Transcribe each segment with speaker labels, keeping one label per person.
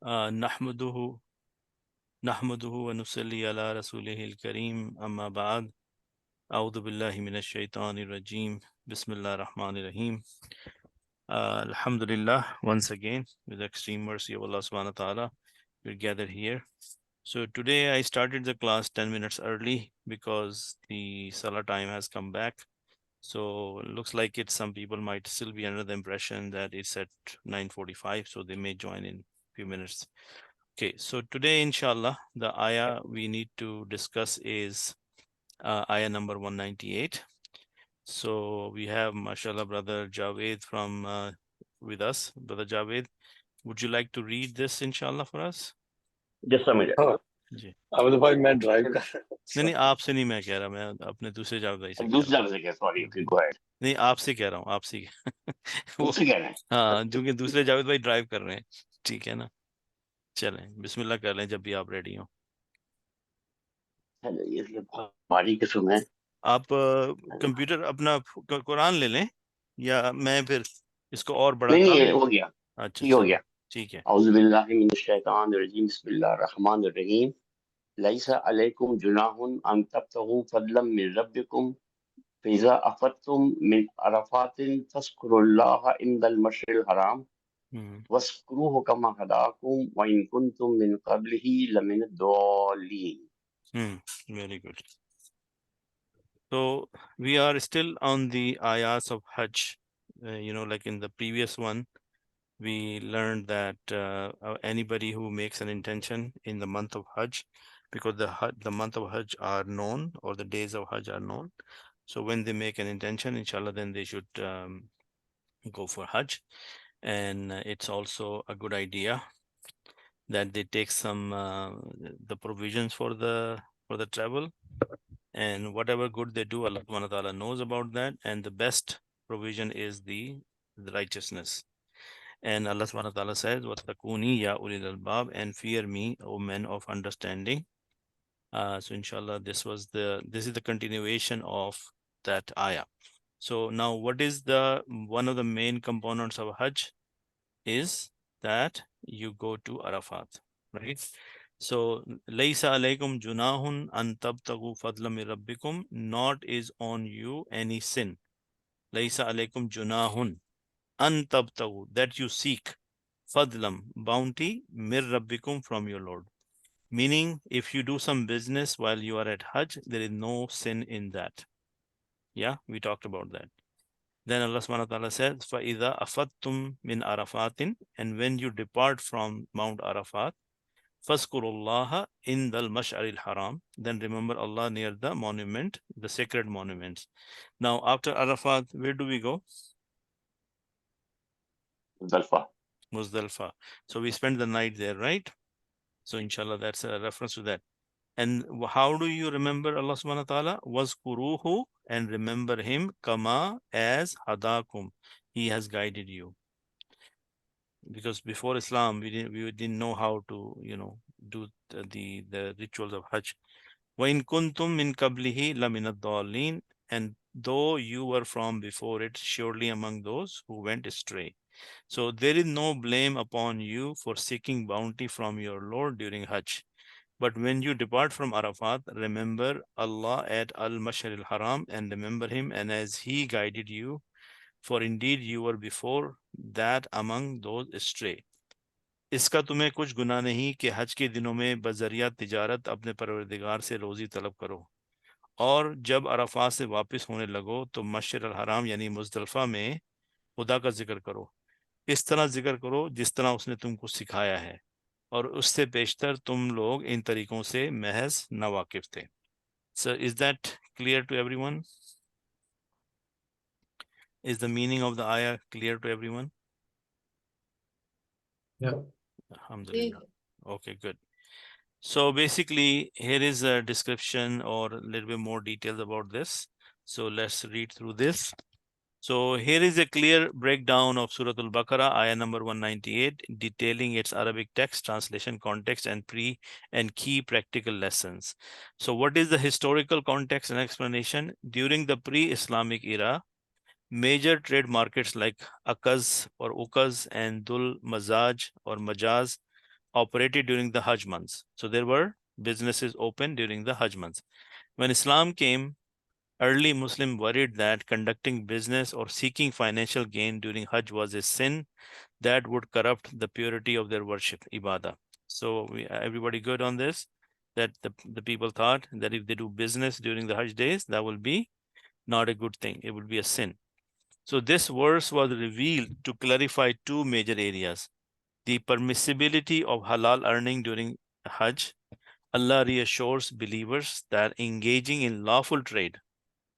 Speaker 1: نحمده ونصلي على رسوله الكريم أما بعد أعوذ بالله من الشيطان الرجيم بسم الله الرحمن الرحيم. Alhamdulillah, once again, with the extreme mercy of Allah subhanahu wa ta'ala, we're gathered here. So today I started the class 10 minutes early because the Salah time has come back. So looks like some people might still be under the impression that it's at 9:45, so they may join in a few minutes. Okay, so today, inshallah, the ayah we need to discuss is ayah number 198. So we have, mashallah, brother Javed from with us. Brother Javed, would you like to read this, inshallah, for us?
Speaker 2: Just a minute.
Speaker 1: جی
Speaker 3: عبد بھائی میں drive کر
Speaker 1: نہیں آپ سے نہیں میں کہہ رہا، میں اپنے دوسرے جاوید بھائی سے کہہ
Speaker 2: دوسری
Speaker 1: رہا
Speaker 2: جگہ سے کیا سوری گو ہیڈ
Speaker 1: ہوں. نہیں آپ سے کہہ رہا ہوں، آپ سے وہ
Speaker 2: مجھ سے کہہ رہے ہیں
Speaker 1: ہاں کیونکہ دوسرے جاوید بھائی ڈرائیو کر رہے ہیں. ٹھیک ہے نا، چلیں بسم اللہ کر لیں جب بھی آپ ریڈی ہوں.
Speaker 2: یہ بہت بھاری قسم ہے.
Speaker 1: آپ کمپیوٹر اپنا قرآن لے لیں یا میں پھر اس کو اور بڑا
Speaker 2: نہیں
Speaker 1: کروں؟
Speaker 2: ہو گیا،
Speaker 1: اچھا
Speaker 2: یہ ہو
Speaker 1: چلیں
Speaker 2: گیا.
Speaker 1: ٹھیک ہے.
Speaker 2: اعوذ باللہ من الشیطان الرجیم بسم اللہ الرحمن الرحیم. لیس علیکم جناح ان تبتغوا فضلا من ربکم فاذا افضتم من عرفات فاذکروا اللہ عند المشعر الحرام واذکروہ کما ہداکم وان کنتم من قبلہ لمن الضالین.
Speaker 1: Very good. So we are still on the ayahs of Hajj. Like in the previous one, we learned that anybody who makes an intention in the month of Hajj, because the month of Hajj are known, or the days of Hajj are known. So when they make an intention, inshallah, then they should go for Hajj. And it's also a good idea that they take some the provisions for the travel, and whatever good they do, Allah subhanahu wa ta'ala knows about that, and the best provision is the righteousness. And Allah subhanahu wa ta'ala says, وَاتَّقُونِي يَا أُولِي الْأَلْبَابِ, and fear me, O men of understanding. So inshallah, this is the continuation of that ayah. So now what is one of the main components of Hajj is that you go to Arafat, right? So laysa alaykum junahun an tabtagu fadlam min rabbikum, not is on you any sin. Laysa alaykum junahun an tabtagu, that you seek, fadlam, bounty, mir rabbikum, from your Lord. Meaning, if you do some business while you are at Hajj, there is no sin in that. Yeah, we talked about that. Then Allah subhanahu wa ta'ala says, فَإِذَا أَفَدْتُم مِّنْ عَرَفَاتٍ, and when you depart from Mount Arafat, فَاذْكُرُوا اللَّهَ إِنْدَ الْمَشْعَرِ الْحَرَامِ, then remember Allah near the monument, the sacred monuments. Now, after Arafat, where do we go? Muzdalfa. So we spend the night there, right? So inshallah, that's a reference to that. And how do you remember Allah subhanahu wa ta'ala? وَاذْكُرُوهُ, and remember him, kama, as hadakum, he has guided you. Because before Islam, we didn't know how to, do the rituals of Hajj. وَإِن كُنْتُم مِّن قَبْلِهِ لَمِنَ الضَّالِّينَ, and though you were from before it, surely among those who went astray. So there is no blame upon you for seeking bounty from your Lord during Hajj. But when you depart from Arafat, remember Allah at Al-Mash'ar al-Haram, and remember him, and as he guided you, for indeed you were before that among those astray. اس کا تمہیں کچھ گناہ نہیں کہ حج کے دنوں میں بذریعہ تجارت اپنے پروردگار سے روزی طلب کرو، اور جب عرفات سے واپس ہونے لگو تو مشعر الحرام یعنی مزدلفہ میں خدا کا ذکر کرو، اس طرح ذکر کرو جس طرح اس نے تم کو سکھایا ہے، اور اس سے بیشتر تم لوگ ان طریقوں سے محض ناواقف تھے. So is that clear to everyone? Is the meaning of the ayah clear to everyone?
Speaker 3: Yeah.
Speaker 1: Alhamdulillah. Okay, good. So basically, here is a description or a little bit more details about this. So let's read through this. So here is a clear breakdown of Surah Al-Baqarah, ayah number 198, detailing its Arabic text, translation, context, and key practical lessons. So what is the historical context and explanation? During the pre-Islamic era, major trade markets like Akaz or Ukaz and Dul Mazaj or Majaz operated during the Hajj months. So there were businesses open during the Hajj months. When Islam came, early Muslim worried that conducting business or seeking financial gain during Hajj was a sin that would corrupt the purity of their worship, ibadah. So everybody good on this? That the people thought that if they do business during the Hajj days, that will be not a good thing. It would be a sin. So this verse was revealed to clarify two major areas: the permissibility of halal earning during Hajj. Allah reassures believers that engaging in lawful trade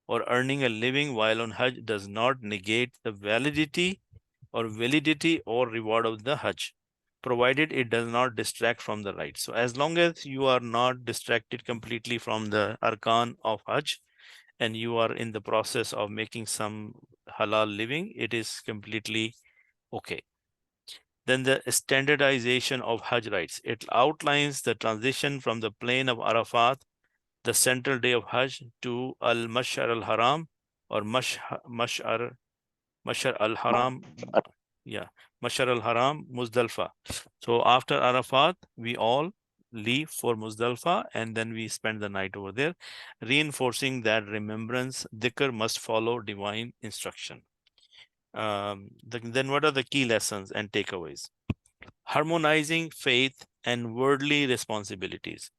Speaker 1: or earning a living while on Hajj does not negate the validity or reward of the Hajj, provided it does not distract from the right. So as long as you are not distracted completely from the arkan of Hajj and you are in the process of making some halal living, it is completely okay. Then the standardization of Hajj rites. It outlines the transition from the plain of Arafat, the central day of Hajj, to Al-Mash'ar al-Haram or Mash'ar al-Haram. Yeah, Mash'ar al-Haram, Muzdalfa. So after Arafat, we all leave for Muzdalfa and then we spend the night over there, reinforcing that remembrance, dhikr must follow divine instruction. Then what are the key lessons and takeaways? Harmonizing faith and worldly responsibilities,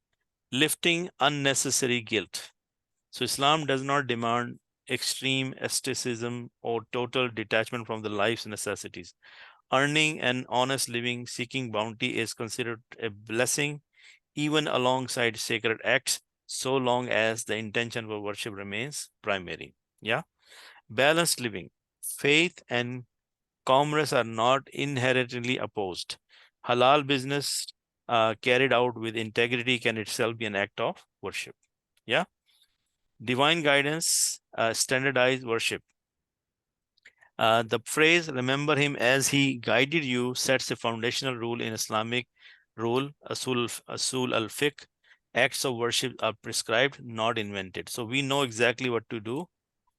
Speaker 1: lifting unnecessary guilt. So Islam does not demand extreme asceticism or total detachment from the life's necessities. Earning an honest living, seeking bounty is considered a blessing, even alongside sacred acts, so long as the intention for worship remains primary. Yeah. Balanced living. Faith and commerce are not inherently opposed. Halal business carried out with integrity can itself be an act of worship. Yeah. Divine guidance, standardized worship. The phrase "remember him as he guided you" sets a foundational rule in Islamic rule, Asul al-Fiqh. Acts of worship are prescribed, not invented. So we know exactly what to do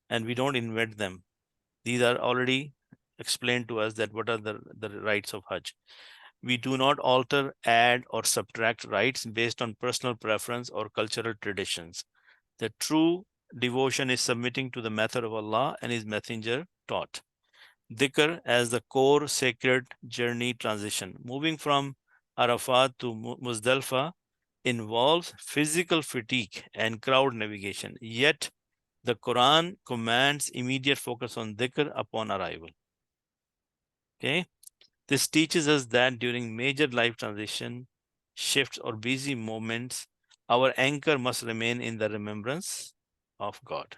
Speaker 1: and we don't invent them. These are already explained to us that what are the rites of Hajj. We do not alter, add, or subtract rites based on personal preference or cultural traditions. The true devotion is submitting to the method of Allah and His Messenger taught. Dhikr as the core sacred journey transition. Moving from Arafat to Muzdalfa involves physical fatigue and crowd navigation. Yet, the Quran commands immediate focus on dhikr upon arrival. Okay. This teaches us that during major life transition, shifts, or busy moments, our anchor must remain in the remembrance of God.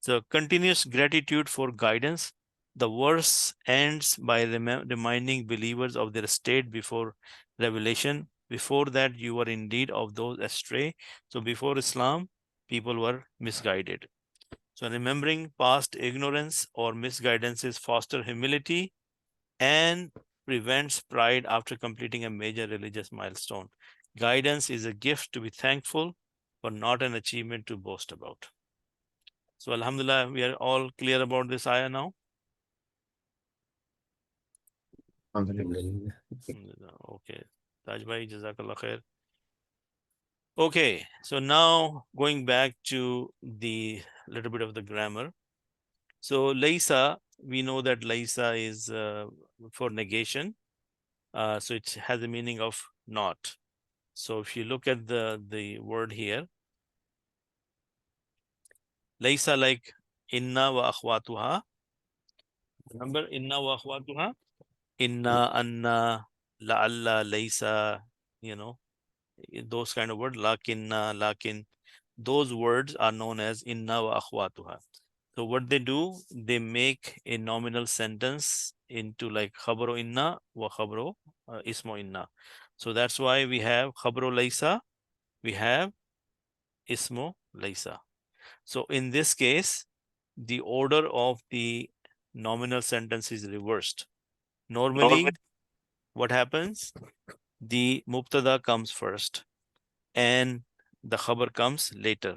Speaker 1: So continuous gratitude for guidance. The verse ends by reminding believers of their state before revelation. Before that, you were indeed of those astray. So before Islam, people were misguided. So remembering past ignorance or misguidances foster humility and prevents pride after completing a major religious milestone. Guidance is a gift to be thankful, but not an achievement to boast about. So Alhamdulillah, we are all clear about this ayah now. Okay. Taj bhai, Jazakallah khair. Okay, so now going back to the little bit of the grammar. So Laysa, we know that Laysa is for negation. So it has the meaning of not. So if you look at the word here, Laysa, like inna wa akhwatuha. Remember inna wa akhwatuha? Inna, anna, la'alla, laysa, you know, those kind of words, lakinna, lakin, those words are known as inna wa akhwatuha. So what they do, they make a nominal sentence into like khabro inna wa khabro ismo inna. So that's why we have khabro laysa, we have ismo laysa. So in this case, the order of the nominal sentence is reversed. Normally, what happens? The mubtada comes first and the khabar comes later.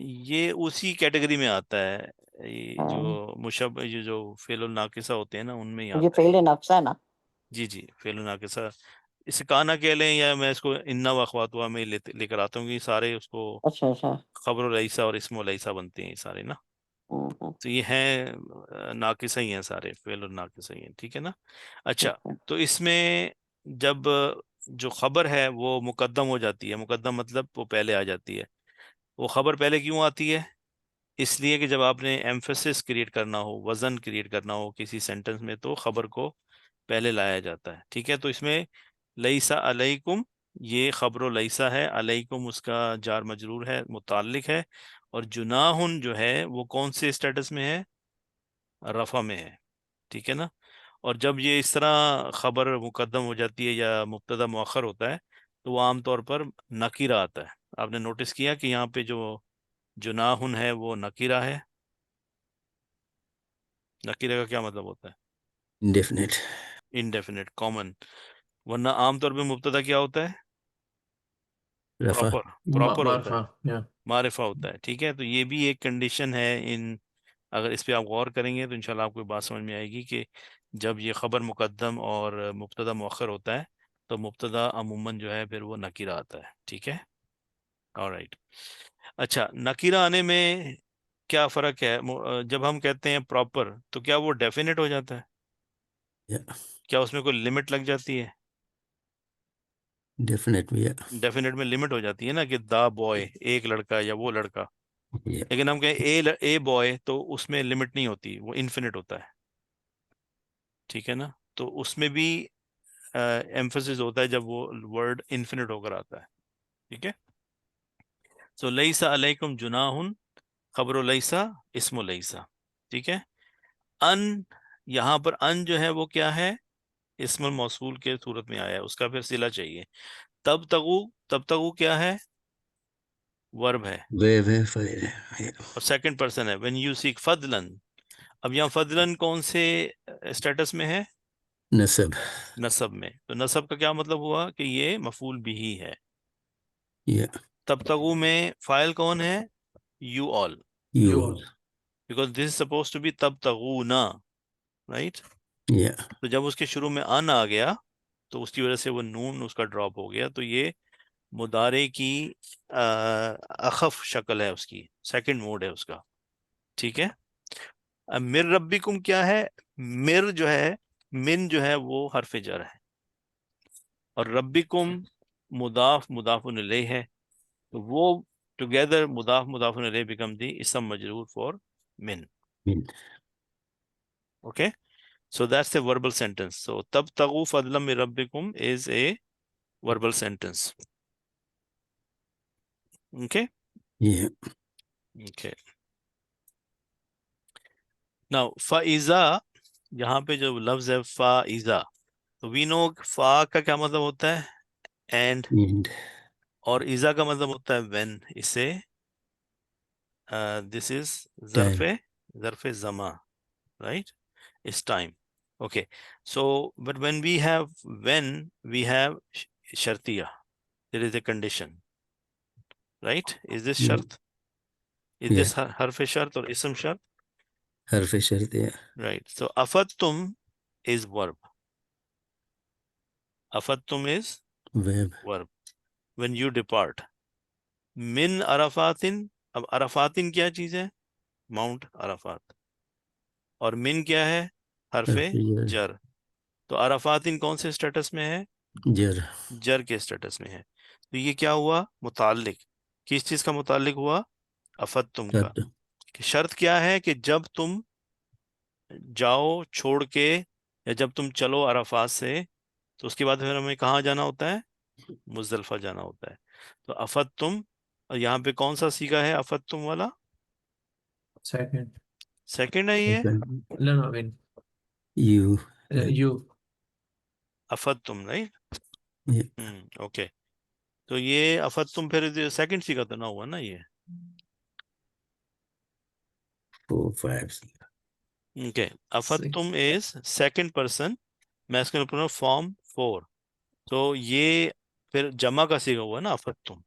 Speaker 1: یہ اسی category میں آتا ہے، یہ جو
Speaker 4: ہاں،
Speaker 1: مشب جو فعل الناقصہ ہوتے ہیں نا ان میں ہی
Speaker 4: یہ
Speaker 1: آتا ہے.
Speaker 4: فعل نفس ہے نا.
Speaker 1: جی جی، فعل الناقصہ اسے کانا کہہ لیں، یا میں اس کو انا و اخواتها میں لے کر آتا ہوں کہ سارے اس کو
Speaker 4: اچھا اچھا.
Speaker 1: خبر العیسہ اور اسم العیسہ بنتے ہیں یہ سارے نا.
Speaker 4: ہوں،
Speaker 1: تو یہ ہیں ناقصہ ہی ہیں سارے، فعل الناقصہ ہی ہیں، ٹھیک ہے نا. اچھا،
Speaker 4: ٹھیک ہے.
Speaker 1: تو اس میں جب جو خبر ہے وہ مقدم ہو جاتی ہے، مقدم مطلب وہ پہلے آ جاتی ہے. وہ خبر پہلے کیوں آتی ہے؟ اس لیے کہ جب آپ نے ایمفیسس کریٹ کرنا ہو، وزن کریٹ کرنا ہو کسی سینٹنس میں، تو خبر کو پہلے لایا جاتا ہے، ٹھیک ہے. تو اس میں لیسا علیکم، یہ خبر و لیسا ہے، علیکم اس کا جار مجرور ہے، متعلق ہے، اور جناحن جو ہے وہ کون سے اسٹیٹس میں ہے؟ رفع میں ہے، ٹھیک ہے نا. اور جب یہ اس طرح خبر مقدم ہو جاتی ہے یا مبتدا مؤخر ہوتا ہے تو وہ عام طور پر نکیرہ آتا ہے. آپ نے نوٹس کیا کہ یہاں پہ جو جناحن ہے وہ نکیرہ ہے. نکیرہ کا کیا مطلب ہوتا ہے؟
Speaker 3: Indefinite.
Speaker 1: Indefinite, common. ورنہ عام طور پہ مبتدا کیا ہوتا ہے؟
Speaker 3: Rafa.
Speaker 1: پراپر ہوتا ہے،
Speaker 5: معرفہ. Yeah.
Speaker 1: معرفہ ہوتا ہے، ٹھیک ہے. تو یہ بھی ایک کنڈیشن ہے ان، اگر اس پہ آپ غور کریں گے تو انشاءاللہ آپ کو بات سمجھ میں آئے گی کہ جب یہ خبر مقدم اور مبتدا مؤخر ہوتا ہے تو مبتدا عموماً جو ہے پھر وہ نکیرہ آتا ہے، ٹھیک ہے. آلرائٹ. اچھا، نکیرہ آنے میں کیا فرق ہے؟ جب ہم کہتے ہیں پراپر تو کیا وہ ڈیفینٹ ہو جاتا ہے؟
Speaker 3: Yeah.
Speaker 1: کیا اس میں کوئی لمٹ لگ جاتی ہے؟
Speaker 3: Definite. Yeah.
Speaker 1: ڈیفینٹ میں لمٹ ہو جاتی ہے نا، کہ دا بوائے، ایک لڑکا یا وہ لڑکا.
Speaker 3: Yeah.
Speaker 1: لیکن ہم کہیں اے بوائے تو اس میں لمٹ نہیں ہوتی، وہ انفینٹ ہوتا ہے، ٹھیک ہے نا. تو اس میں بھی ایمفسس ہوتا ہے جب وہ ورڈ انفینٹ ہو کر آتا ہے، ٹھیک ہے. سو لیسا علیکم جناح، خبر و لیسا اسم و لیسا، ٹھیک ہے. ان، یہاں پر ان جو ہے وہ کیا ہے؟ اسم الموصول کے صورت میں آیا ہے، اس کا پھر صلہ چاہیے. تب تگو کیا ہے؟ ورب ہے
Speaker 3: Very fine. Yeah.
Speaker 1: اور سیکنڈ پرسن ہے. when you seek فضلاً، اب یہاں فضلاً کون سے اسٹیٹس میں ہے؟
Speaker 3: Nasab.
Speaker 1: نصب میں. تو نصب کا کیا مطلب ہوا؟ کہ یہ مفعول بھی ہے.
Speaker 3: Yeah.
Speaker 1: تبتغو میں فاعل کون ہے؟ You all,
Speaker 3: You.
Speaker 1: Because this is supposed to be تبتغونا، رائٹ.
Speaker 3: Yeah.
Speaker 1: تو جب اس کے شروع میں ان آ گیا تو اس کی وجہ سے وہ نون اس کا ڈراپ ہو گیا. تو یہ مضارع کی اخف شکل ہے، اس کی سیکنڈ موڈ ہے اس کا، ٹھیک ہے. اب مر ربکم کیا ہے؟ مر جو ہے، من جو ہے وہ حرف جر ہے، اور ربکم مضاف الیہ ہے. تو وہ ٹوگیدر مضاف الیہ بیکم دی اسم مجرور فار من.
Speaker 3: Min.
Speaker 1: Okay, so that's a verbal sentence. So tabtaghu fadlan min rabbikum is a verbal sentence. Okay.
Speaker 3: Yeah.
Speaker 1: Okay. Now فَإِذَا، یہاں پہ جو لفظ ہے فَإِذَا، تو we know فا کا کیا مطلب ہوتا ہے؟ اینڈ.
Speaker 3: And.
Speaker 1: اور اذا کا مطلب ہوتا ہے when. اسے this is ظرف زمان، right? It's time. Okay. So but when we have شرطیہ, there is a condition, right? Is this
Speaker 3: Yeah.
Speaker 1: شرط؟ Is
Speaker 3: Yeah.
Speaker 1: this حرف شرط اور اسم شرط؟
Speaker 3: Harf shart. Yeah.
Speaker 1: Right. So afattum is verb. Afattum is
Speaker 3: Verb.
Speaker 1: verb. When you depart. Min arafatin. اب عرفاتن کیا چیز ہے؟ ماؤنٹ عرفات. اور من کیا ہے؟ حرف
Speaker 3: Harf jar.
Speaker 1: جر. تو عرفاتن کون سے اسٹیٹس میں ہے؟
Speaker 3: Jar.
Speaker 1: جر کے اسٹیٹس میں ہے. تو یہ کیا ہوا؟ متعلق. کس چیز کا متعلق ہوا؟ افتم کا.
Speaker 3: Shart.
Speaker 1: کہ شرط کیا ہے؟ کہ جب تم جاؤ چھوڑ کے، یا جب تم چلو عرفات سے، تو اس کے بعد پھر ہمیں کہاں جانا ہوتا ہے؟ مزدلفہ جانا ہوتا ہے. تو افتم، اور یہاں پہ کون سا سیگا ہے افتم والا؟
Speaker 5: Second.
Speaker 1: سیکنڈ ہے یہ
Speaker 3: Second.
Speaker 5: No, I mean,
Speaker 3: You.
Speaker 5: you.
Speaker 1: افتم، رائٹ.
Speaker 3: Yeah.
Speaker 1: اوکے. تو یہ افتم پھر سیکنڈ سیگا تو نہ ہوا نا یہ.
Speaker 3: 4, 5.
Speaker 1: اوکے، افتم is second person masculine pronoun form 4. تو یہ پھر جمع کا سیگا ہوا نا افتم.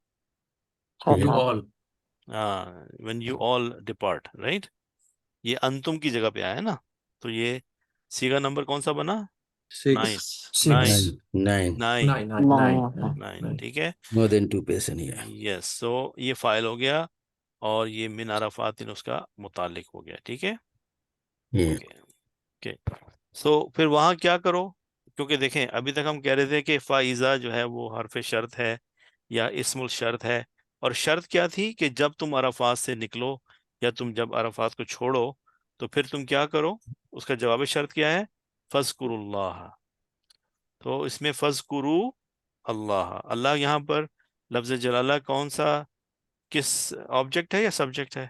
Speaker 5: You all.
Speaker 1: when you all depart, right? یہ انتم کی جگہ پہ آیا ہے نا, تو یہ سیگا نمبر کون سا بنا؟ 9.
Speaker 5: 6.
Speaker 3: 9. 9.
Speaker 1: 9.
Speaker 5: 9.
Speaker 1: ٹھیک ہے.
Speaker 3: More than 2 person here.
Speaker 1: یس, سو یہ فائل ہو گیا اور یہ من عرفات اس کا متعلق ہو گیا. ٹھیک ہے.
Speaker 3: Yeah.
Speaker 1: اوکے. سو پھر وہاں کیا کرو, کیونکہ دیکھیں ابھی تک ہم کہہ رہے تھے کہ فائزہ جو ہے وہ حرف شرط ہے یا اسم الشرط ہے, اور شرط کیا تھی کہ جب تم عرفات سے نکلو یا تم جب عرفات کو چھوڑو تو پھر تم کیا کرو, اس کا جواب شرط کیا ہے؟ فذکروا اللہ. تو اس میں فذکروا اللہ, اللہ یہاں پر لفظ جلالہ کون سا, کس آبجیکٹ ہے یا سبجیکٹ ہے؟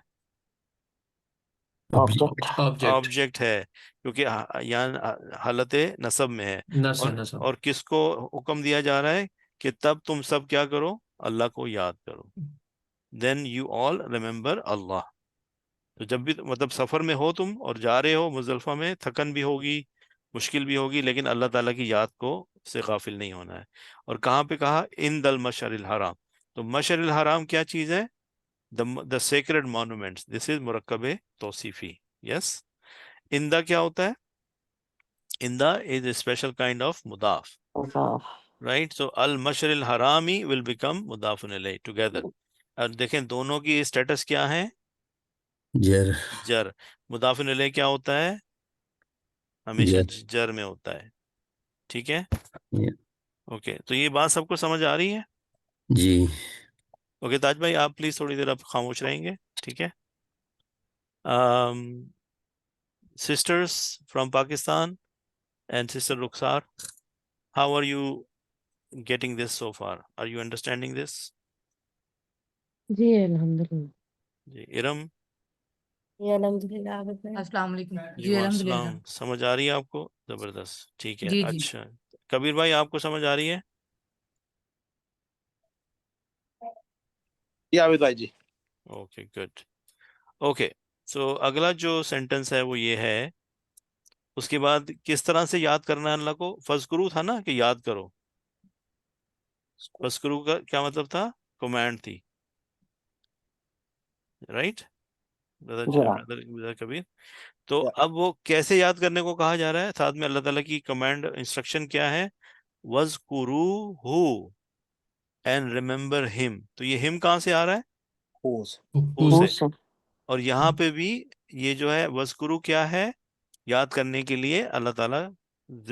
Speaker 5: Object.
Speaker 1: آبجیکٹ ہے, کیونکہ یہاں حالت نصب میں ہے.
Speaker 5: نصب.
Speaker 1: اور کس کو حکم دیا جا رہا ہے کہ تب تم سب کیا کرو, اللہ کو یاد کرو. دین یو آل ریمبر اللہ. تو جب بھی مطلب سفر میں ہو تم اور جا رہے ہو مزدلفہ میں, تھکن بھی ہوگی, مشکل بھی ہوگی, لیکن اللہ تعالیٰ کی یاد کو سے غافل نہیں ہونا ہے. اور کہاں پہ کہا؟ ان دل مشعر الحرام. تو مشعر الحرام کیا چیز ہے؟ the sacred monuments. this is مرکب توصیفی. yes. اندا کیا ہوتا ہے؟ اندا is a special kind of مضاف, right? so المشعر الحرامی will become مضاف الیہ together. اور دیکھیں دونوں کی اسٹیٹس کیا ہے؟
Speaker 3: Jar.
Speaker 1: جر. مضاف الیہ کیا ہوتا ہے؟ ہمیشہ
Speaker 3: جر.
Speaker 1: جر میں ہوتا ہے. ٹھیک ہے.
Speaker 3: Yeah.
Speaker 1: اوکے, تو یہ بات سب کو سمجھ آ رہی ہے؟
Speaker 3: جی.
Speaker 1: اوکے تاج بھائی آپ پلیز تھوڑی دیر آپ خاموش رہیں گے. ٹھیک ہے. Sisters from Pakistan and Sister Rukhsar, how are you getting this so far? Are you understanding this?
Speaker 4: جی الحمدللہ.
Speaker 1: جی. ارم,
Speaker 4: جی الحمدللہ. آپ بتائیں.
Speaker 6: السلام علیکم. جی
Speaker 1: وعلیکم
Speaker 6: الحمدللہ.
Speaker 1: السلام. سمجھ آ رہی ہے آپ کو؟ زبردست. ٹھیک ہے.
Speaker 6: جی جی.
Speaker 1: اچھا, کبیر بھائی آپ کو سمجھ آ رہی ہے؟
Speaker 7: جی عابد بھائی ji.
Speaker 1: Okay good. Okay, so اگلا جو سینٹنس ہے وہ یہ ہے, اس کے بعد کس طرح سے یاد کرنا ہے اللہ کو؟ فذکرو تھا نا کہ یاد کرو. فذکرو کا کیا مطلب تھا؟ کمانڈ تھی, رائٹ کبیر. تو اب وہ کیسے یاد کرنے کو کہا جا رہا ہے؟ ساتھ میں اللہ تعالیٰ کی کمانڈ انسٹرکشن کیا ہے؟ وَاذْكُرُوهُ and remember him. تو یہ him کہاں سے آ رہا ہے؟
Speaker 5: Who
Speaker 1: سے. اور یہاں پہ بھی یہ جو ہے وَاذْكُرُو کیا ہے؟ یاد کرنے کے لیے اللہ تعالیٰ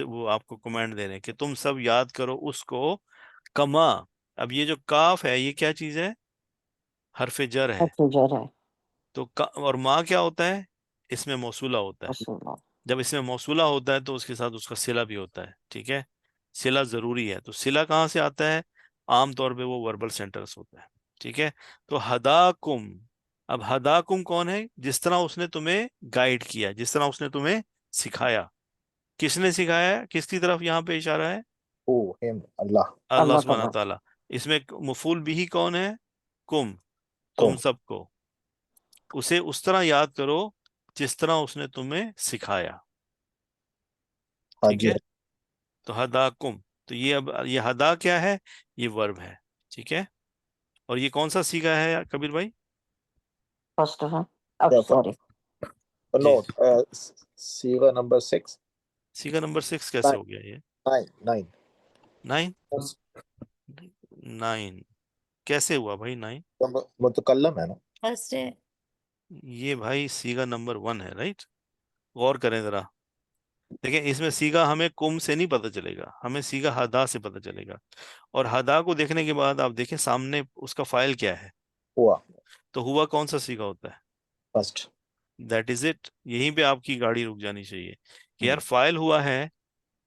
Speaker 1: وہ آپ کو کمانڈ دے رہے ہیں کہ تم سب یاد کرو اس کو. کما, اب یہ جو کاف ہے یہ کیا چیز ہے؟ حرف جر ہے. تو اور ما کیا ہوتا ہے؟ اس میں موصولہ ہوتا ہے. جب اس میں موصولہ ہوتا ہے تو اس کے ساتھ اس کا صلہ بھی ہوتا ہے. ٹھیک ہے. صلہ ضروری ہے. تو صلہ کہاں سے آتا ہے؟ عام طور پہ وہ وربل سینٹرس ہوتا ہے. ٹھیک ہے. تو ہداکم, اب ہداکم کون ہے؟ جس طرح اس نے تمہیں گائیڈ کیا, جس طرح اس نے تمہیں سکھایا. کس نے سکھایا؟ کس کی طرف یہاں پہ اشارہ ہے؟
Speaker 7: اللہ.
Speaker 1: اللہ سبحانہ تعالیٰ. اس میں مفعول بھی کون ہے؟ کم, تم سب کو. اسے اس طرح یاد کرو جس طرح اس نے تمہیں سکھایا. ٹھیک ہے. تو ہداکم, تو یہ اب یہ ہدا کیا ہے؟ یہ ورب ہے. ٹھیک ہے. اور یہ کون سا سیگا ہے کبیر بھائی؟
Speaker 7: نو, سیغہ نمبر 6.
Speaker 1: سیگا نمبر 6 کیسے ہو گیا یہ؟
Speaker 7: 9
Speaker 1: 9 کیسے ہوا بھائی 9؟
Speaker 7: متکلم ہے نا.
Speaker 4: فرسٹ ہے.
Speaker 1: یہ بھائی سیگا نمبر 1 ہے, رائٹ؟ غور کریں ذرا. دیکھیں اس میں سیگا ہمیں کم سے نہیں پتہ چلے گا, ہمیں سیگا ہدا سے پتہ چلے گا. اور ہدا کو دیکھنے کے بعد آپ دیکھیں سامنے اس کا فائل کیا ہے.
Speaker 7: ہوا.
Speaker 1: تو ہوا کون سا سیگا ہوتا ہے؟
Speaker 7: فرسٹ.
Speaker 1: That is it. یہیں پہ آپ کی گاڑی رک جانی چاہیے کہ یار فائل ہوا ہے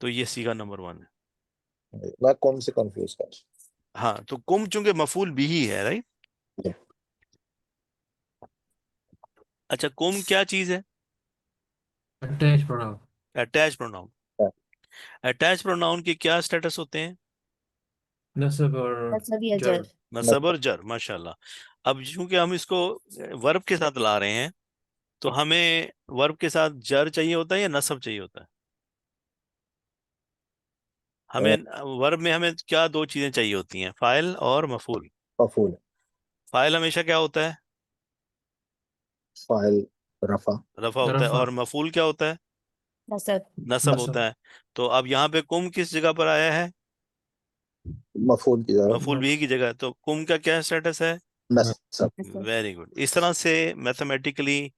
Speaker 1: تو یہ سیگا نمبر 1 ہے.
Speaker 7: میں کون سے کنفیوز کر.
Speaker 1: ہاں, تو کم چونکہ مفعول بھی ہی ہے, رائٹ؟ اچھا, کم کیا چیز ہے؟
Speaker 5: Attached pronoun.
Speaker 1: Attach pronoun. Attach pronoun کے کیا اسٹیٹس ہوتے ہیں؟
Speaker 5: نصب اور جر.
Speaker 1: نصب اور جر. ماشاء اللہ. اب چونکہ ہم اس کو ورب کے ساتھ لا رہے ہیں تو ہمیں ورب کے ساتھ جر چاہیے ہوتا ہے یا نصب چاہیے ہوتا ہے؟ ہمیں ورب میں ہمیں کیا دو چیزیں چاہیے ہوتی ہیں؟ فاعل اور مفعول.
Speaker 7: مفعول.
Speaker 1: فاعل ہمیشہ کیا ہوتا ہے؟
Speaker 7: فاعل رفع
Speaker 1: رفع ہوتا ہے،
Speaker 5: رفع
Speaker 1: اور مفعول کیا ہوتا ہے؟
Speaker 4: نصب
Speaker 1: نصب
Speaker 5: نصب
Speaker 1: ہوتا ہے. تو اب یہاں پہ کم کس جگہ پر آیا ہے؟
Speaker 7: مفعول کی جگہ
Speaker 1: مفعول بھی کی جگہ. تو کم کا کیا اسٹیٹس ہے؟
Speaker 7: نصب.
Speaker 4: نصب
Speaker 1: ویری گڈ. اس طرح سے میتھمیٹیکلی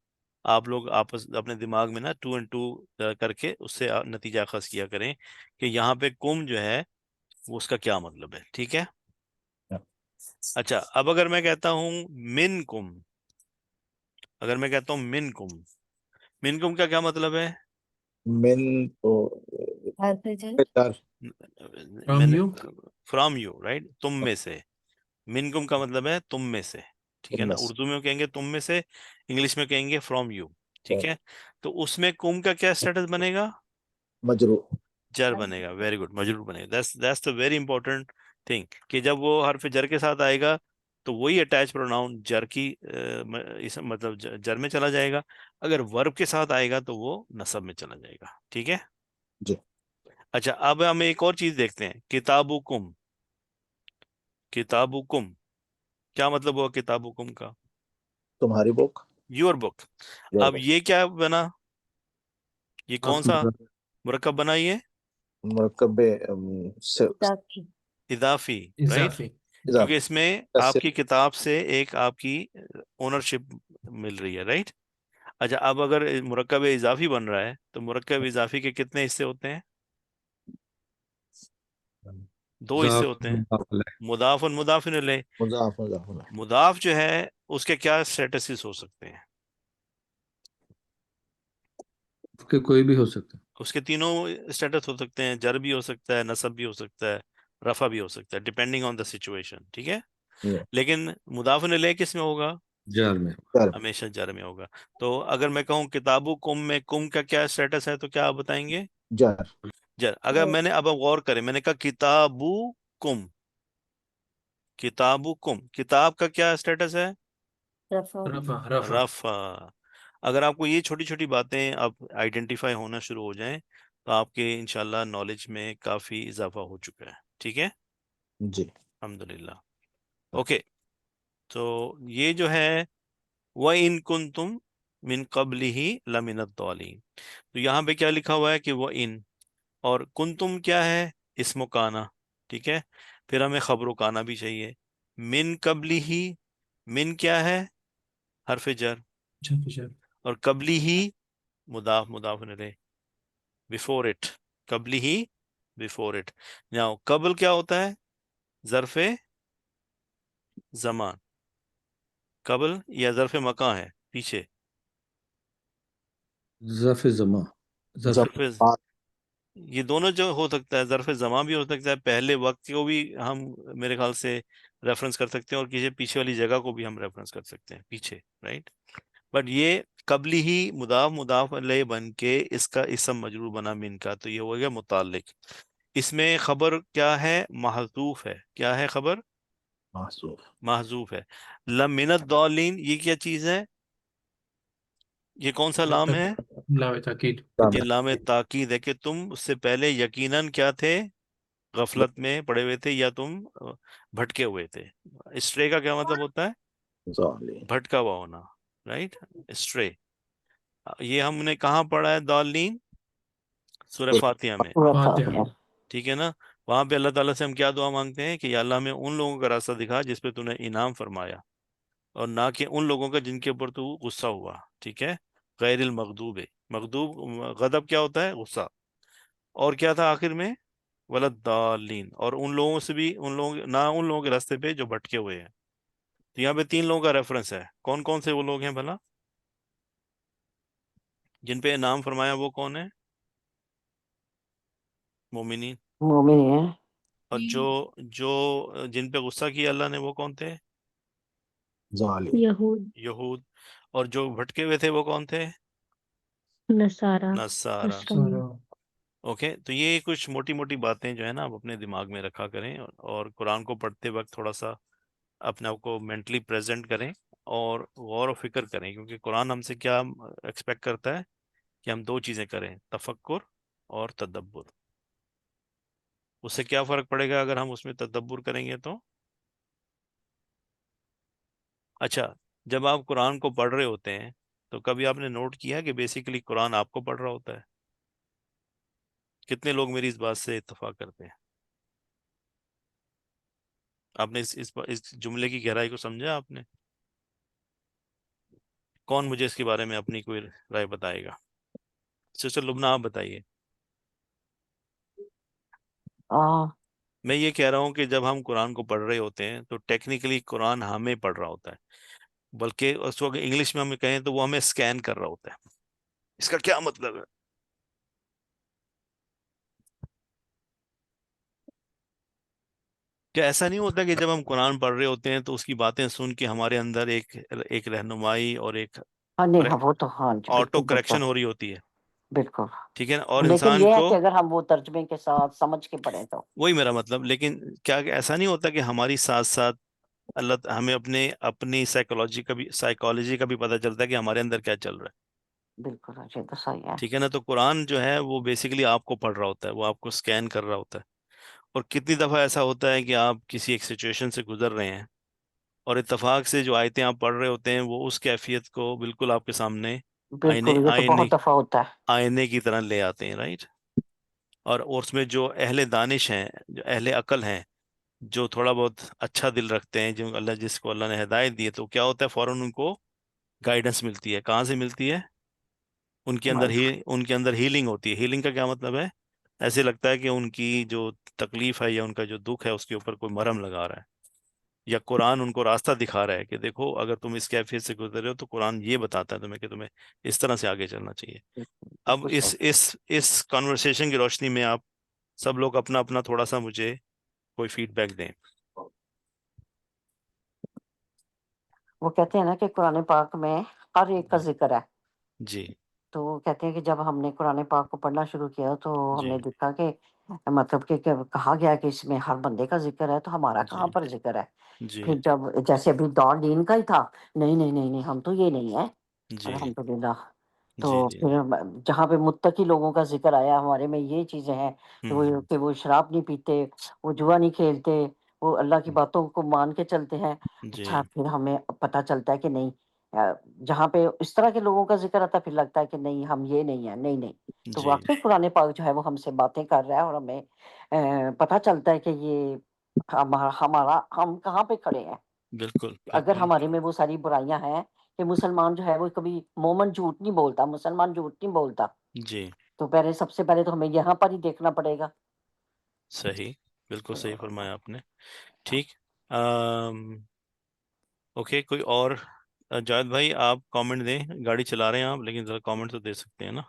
Speaker 1: آپ لوگ آپس اپنے دماغ میں نا 2 and 2 کر کے اس سے نتیجہ اخذ کیا کریں کہ یہاں پہ کم جو ہے وہ اس کا کیا مطلب ہے. ٹھیک ہے. اچھا، اب اگر میں کہتا ہوں من کم، اگر میں کہتا ہوں من کم کا کیا مطلب ہے؟
Speaker 7: من تو
Speaker 4: حرف جر
Speaker 5: From you.
Speaker 1: From you, right, تم میں سے. من کم کا مطلب ہے تم میں سے. ٹھیک ہے
Speaker 7: تم
Speaker 1: نا.
Speaker 7: میں سے.
Speaker 1: اردو میں کہیں گے تم میں سے، انگلش میں کہیں گے فرام یو. ٹھیک ہے. تو اس میں کم کا کیا اسٹیٹس بنے گا؟
Speaker 7: مجرور.
Speaker 1: جر بنے گا. Very good. مجرور بنے گا. that's the very important thing کہ جب وہ حرف جر کے ساتھ آئے گا تو وہی اٹیچ پروناؤن جر کی مطلب جر میں چلا جائے گا. اگر ورب کے ساتھ آئے گا تو وہ نصب میں چلا جائے گا. ٹھیک ہے.
Speaker 7: جی.
Speaker 1: اچھا، اب ہم ایک اور چیز دیکھتے ہیں. کتابکم، کتابکم کیا مطلب ہوا کتابکم کا؟
Speaker 7: تمہاری بک.
Speaker 1: Your book. اب یہ کیا بنا؟ یہ کون سا مرکب بنا؟ یہ
Speaker 7: مرکب سے
Speaker 4: کتاب کی
Speaker 1: اضافی، رائٹ.
Speaker 5: اضافی.
Speaker 1: کیونکہ اس میں آپ
Speaker 7: سے
Speaker 1: کی کتاب سے ایک آپ کی اونرشپ مل رہی ہے، رائٹ. اچھا، اب اگر مرکب اضافی بن رہا ہے تو مرکب اضافی کے کتنے حصے ہوتے ہیں؟ 2 حصے ہوتے ہیں. مضاف اور مضاف الیہ.
Speaker 7: مضاف مضاف الیہ.
Speaker 1: مضاف جو ہے اس کے کیا اسٹیٹسز ہو سکتے ہیں؟
Speaker 5: کہ کوئی بھی ہو سکتا ہے.
Speaker 1: اس کے تینوں اسٹیٹس ہو سکتے ہیں. جر بھی ہو سکتا ہے، نصب بھی ہو سکتا ہے، رفع بھی ہو سکتا ہے، ڈیپینڈنگ آن دا سچویشن. ٹھیک ہے.
Speaker 7: Yeah.
Speaker 1: لیکن مضاف الیہ کس میں ہوگا؟
Speaker 5: جار میں.
Speaker 1: ہمیشہ جر میں ہوگا. تو اگر میں کہوں کتابو کم میں کم کا کیا اسٹیٹس ہے تو کیا آپ بتائیں گے؟
Speaker 7: جر.
Speaker 1: جر. اگر میں نے اب غور کریں، میں نے کہا کتابو کم، کتابو کم، کتاب کا کیا اسٹیٹس ہے؟
Speaker 4: رفع
Speaker 5: رفع رفع.
Speaker 1: رفع. اگر آپ کو یہ چھوٹی چھوٹی باتیں اب آئیڈینٹیفائی ہونا شروع ہو جائیں تو آپ کے انشاءاللہ نالج میں کافی اضافہ ہو چکا ہے. ٹھیک ہے.
Speaker 7: جی.
Speaker 1: الحمدللہ. اوکے. تو یہ جو ہے وَإِن كُنتُم مِن قَبْلِهِ لَمِنَ الضَّالِينَ، تو یہاں پہ کیا لکھا ہوا ہے کہ وَإِن، اور کنتم کیا ہے؟ اسم و کانا. ٹھیک ہے. پھر ہمیں خبر و کانا بھی چاہیے. من قبلہ، من کیا ہے؟ حرف جر. اور قبلی ہی مضاف مضاف الیہ. بفور اٹ، قبلی ہی بفور اٹ. جاؤ، قبل کیا ہوتا ہے؟ ظرف زمان. قبل یا ظرف مکان ہے پیچھے؟
Speaker 5: ظرف زمان.
Speaker 1: ظرف یہ دونوں جو ہو سکتا ہے، ظرف زمان بھی ہو سکتا ہے، پہلے وقت کو بھی ہم میرے خیال سے ریفرنس کر سکتے ہیں، اور کسی پیچھے والی جگہ کو بھی ہم ریفرنس کر سکتے ہیں پیچھے، رائٹ. بٹ یہ قبلی ہی مضاف مضاف علیہ بن کے اس کا اسم مجرور بنا من کا، تو یہ ہو گیا متعلق. اس میں خبر کیا ہے؟ محذوف ہے. کیا ہے خبر؟
Speaker 7: محذوف.
Speaker 1: محذوف ہے. لمن الضالین یہ کیا چیز ہے؟ یہ کون سا لام ہے؟
Speaker 5: لام تاکید.
Speaker 1: یہ لام تاکید ہے کہ تم اس سے پہلے یقیناً کیا تھے؟ غفلت میں پڑے ہوئے تھے یا تم بھٹکے ہوئے تھے. اسٹرے کا کیا مطلب ہوتا ہے؟
Speaker 7: ضالین.
Speaker 1: بھٹکا ہوا ہونا، رائٹ. اسٹرے. یہ ہم نے کہاں پڑھا ہے ضالین؟ سورہ فاتحہ میں.
Speaker 5: فاتحہ.
Speaker 1: ٹھیک ہے نا. وہاں پہ اللہ تعالیٰ سے ہم کیا دعا مانگتے ہیں کہ یا اللہ ہمیں ان لوگوں کا راستہ دکھا جس پہ تو نے انعام فرمایا، اور نہ کہ ان لوگوں کا جن کے اوپر تو غصہ ہوا. ٹھیک ہے. غیر المغضوب. مغضوب غضب کیا ہوتا ہے؟ غصہ. اور کیا تھا آخر میں؟ ولدالین. اور ان لوگوں سے بھی، ان لوگوں نہ ان لوگوں کے راستے پہ جو بھٹکے ہوئے ہیں. تو یہاں پہ 3 لوگوں کا ریفرنس ہے. کون کون سے وہ لوگ ہیں بھلا جن پہ انعام فرمایا؟ وہ کون ہے؟ مومنین.
Speaker 4: مومن ہے.
Speaker 1: اور جو جن پہ غصہ کیا اللہ نے وہ کون تھے؟
Speaker 7: ضالین.
Speaker 4: یہود
Speaker 1: یہود. اور جو بھٹکے ہوئے تھے وہ کون تھے؟
Speaker 4: نصارہ
Speaker 1: نصارہ. اوکے. تو یہ کچھ موٹی موٹی باتیں جو ہے نا آپ اپنے دماغ میں رکھا کریں، اور قرآن کو پڑھتے وقت تھوڑا سا اپنے آپ کو مینٹلی پریزنٹ کریں اور غور و فکر کریں، کیونکہ قرآن ہم سے کیا ایکسپیکٹ کرتا ہے کہ ہم 2 چیزیں کریں، تفکر اور تدبر. اس سے کیا فرق پڑے گا اگر ہم اس میں تدبر کریں گے تو؟ اچھا، جب آپ قرآن کو پڑھ رہے ہوتے ہیں تو کبھی آپ نے نوٹ کیا کہ بیسیکلی قرآن آپ کو پڑھ رہا ہوتا ہے؟ کتنے لوگ میری اس بات سے اتفاق کرتے ہیں؟ آپ نے اس جملے کی گہرائی کو سمجھا آپ نے؟ کون مجھے اس کے بارے میں اپنی کوئی رائے بتائے گا؟ سسٹر لبنہ آپ بتائیے. میں یہ کہہ رہا ہوں کہ جب ہم قرآن کو پڑھ رہے ہوتے ہیں تو ٹیکنیکلی قرآن ہمیں پڑھ رہا ہوتا ہے، بلکہ اس وقت انگلش میں ہمیں کہیں تو وہ ہمیں اسکین کر رہا ہوتا ہے. اس کا کیا مطلب ہے؟ کیا ایسا نہیں ہوتا کہ جب ہم قرآن پڑھ رہے ہوتے ہیں تو اس کی باتیں سن کے ہمارے اندر ایک رہنمائی اور ایک
Speaker 6: ہاں نہیں ہاں وہ تو ہاں جی
Speaker 1: آٹو
Speaker 6: بالکل
Speaker 1: کریکشن
Speaker 6: بالکل
Speaker 1: ہو رہی ہوتی ہے،
Speaker 6: بالکل،
Speaker 1: ٹھیک ہے نا؟ اور
Speaker 6: لیکن
Speaker 1: انسان
Speaker 6: یہ ہے
Speaker 1: کو،
Speaker 6: کہ اگر ہم وہ ترجمے کے ساتھ سمجھ کے پڑھیں تو
Speaker 1: وہی میرا مطلب، لیکن کیا ایسا نہیں ہوتا کہ ہماری ساتھ ساتھ ہمیں اپنی سائیکالوجی کا بھی پتہ چلتا ہے کہ ہمارے اندر کیا چل رہا ہے،
Speaker 6: بالکل یہ تو صحیح ہے.
Speaker 1: ٹھیک ہے نا؟ تو قرآن جو ہے وہ بیسیکلی آپ کو پڑھ رہا ہوتا ہے، وہ آپ کو اسکین کر رہا ہوتا ہے. اور کتنی دفعہ ایسا ہوتا ہے کہ آپ کسی ایک سچویشن سے گزر رہے ہیں اور اتفاق سے جو آیتیں آپ پڑھ رہے ہوتے ہیں وہ اس کیفیت کو بالکل آپ کے سامنے
Speaker 6: بالکل یہ تو
Speaker 1: آئینے
Speaker 6: بہت دفعہ ہوتا ہے.
Speaker 1: آئینے کی طرح لے آتے ہیں، رائٹ؟ اور اس میں جو اہل دانش ہیں، جو اہل عقل ہیں، جو تھوڑا بہت اچھا دل رکھتے ہیں، جو جس کو اللہ نے ہدایت دی ہے، تو کیا ہوتا ہے فوراً ان کو گائیڈنس ملتی ہے. کہاں سے ملتی ہے؟ ان کے اندر ہیلنگ ہوتی ہے. ہیلنگ کا کیا مطلب ہے؟ ایسے لگتا ہے کہ ان کی جو تکلیف ہے یا ان کا جو دکھ ہے اس کے اوپر کوئی مرہم لگا رہا ہے، یا قرآن ان کو راستہ دکھا رہا ہے کہ دیکھو اگر تم اس کیفیت سے گزر رہے ہو تو قرآن یہ بتاتا ہے تمہیں کہ تمہیں اس طرح سے آگے چلنا چاہیے. اب
Speaker 6: بالکل صحیح.
Speaker 1: اس کانورسیشن کی روشنی میں آپ سب لوگ اپنا اپنا تھوڑا سا مجھے کوئی فیڈ بیک دیں.
Speaker 6: وہ کہتے ہیں نا کہ قرآن پاک میں ہر ایک کا ذکر ہے.
Speaker 1: جی
Speaker 6: تو وہ کہتے ہیں کہ جب ہم نے قرآن پاک کو پڑھنا شروع کیا تو ہم
Speaker 1: جی
Speaker 6: نے دیکھا کہ مطلب کہ کہا گیا کہ اس میں ہر بندے کا ذکر ہے، تو ہمارا
Speaker 1: جی
Speaker 6: کہاں پر ذکر ہے؟
Speaker 1: جی
Speaker 6: پھر جب جیسے ابھی دور دین کا ہی تھا، نہیں نہیں نہیں نہیں ہم تو یہ نہیں ہے،
Speaker 1: جی
Speaker 6: الحمدللہ. تو
Speaker 1: جی جی
Speaker 6: پھر جہاں پہ متقی لوگوں کا ذکر آیا ہمارے میں یہ چیزیں ہیں کہ وہ شراب نہیں پیتے، وہ جوا نہیں کھیلتے، وہ اللہ کی باتوں کو مان کے چلتے ہیں.
Speaker 1: جی
Speaker 6: اچھا پھر ہمیں پتہ چلتا ہے کہ نہیں، جہاں پہ اس طرح کے لوگوں کا ذکر آتا ہے پھر لگتا ہے کہ نہیں ہم یہ نہیں ہیں، نہیں نہیں. تو
Speaker 1: جی
Speaker 6: واقعی قرآن پاک جو ہے وہ ہم سے باتیں کر رہا ہے اور ہمیں پتہ چلتا ہے کہ یہ ہم کہاں پہ کھڑے ہیں.
Speaker 1: بالکل
Speaker 6: اگر
Speaker 1: بالکل.
Speaker 6: ہمارے میں وہ ساری برائیاں ہیں کہ مسلمان جو ہے وہ کبھی مومن جھوٹ نہیں بولتا، مسلمان جھوٹ نہیں بولتا،
Speaker 1: جی
Speaker 6: تو سب سے پہلے تو ہمیں یہاں پر ہی دیکھنا پڑے گا.
Speaker 1: صحیح، بالکل صحیح فرمایا آپ نے. ٹھیک، اوکے. کوئی اور؟ جاوید بھائی آپ کامنٹ دیں. گاڑی چلا رہے ہیں آپ لیکن ذرا کامنٹ تو دے سکتے ہیں نا.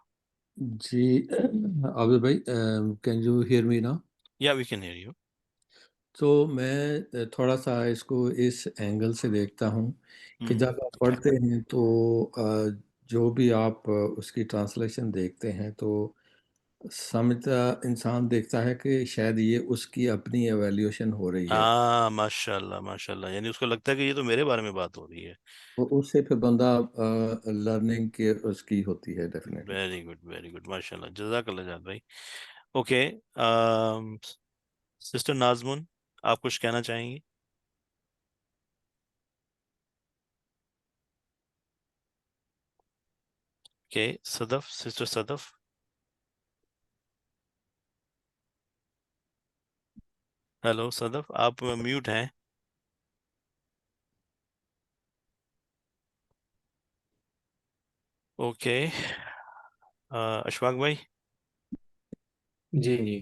Speaker 5: جی عابد بھائی کین یو ہیئر می نا؟
Speaker 1: یا وی کین ہیئر یو.
Speaker 5: تو میں تھوڑا سا اس کو اس اینگل سے دیکھتا ہوں کہ جب آپ پڑھتے ہیں تو جو بھی آپ اس کی ٹرانسلیشن دیکھتے ہیں تو سمجھتا انسان دیکھتا ہے کہ شاید یہ اس کی اپنی ایویلیوشن ہو رہی ہے،
Speaker 1: ہاں ماشاء اللہ ماشاء اللہ، یعنی اس کو لگتا ہے کہ یہ تو میرے بارے میں بات ہو رہی ہے.
Speaker 5: وہ اس سے پھر بندہ لرننگ کی اس کی ہوتی ہے ڈیفینیٹلی.
Speaker 1: ویری گڈ ماشاء اللہ، جزاک اللہ جاوید بھائی. اوکے، سسٹر نازمن آپ کچھ کہنا چاہیں گی؟ اوکے، صدف، سسٹر صدف. ہیلو صدف، آپ میوٹ ہیں. اوکے، اشفاق بھائی.
Speaker 5: جی جی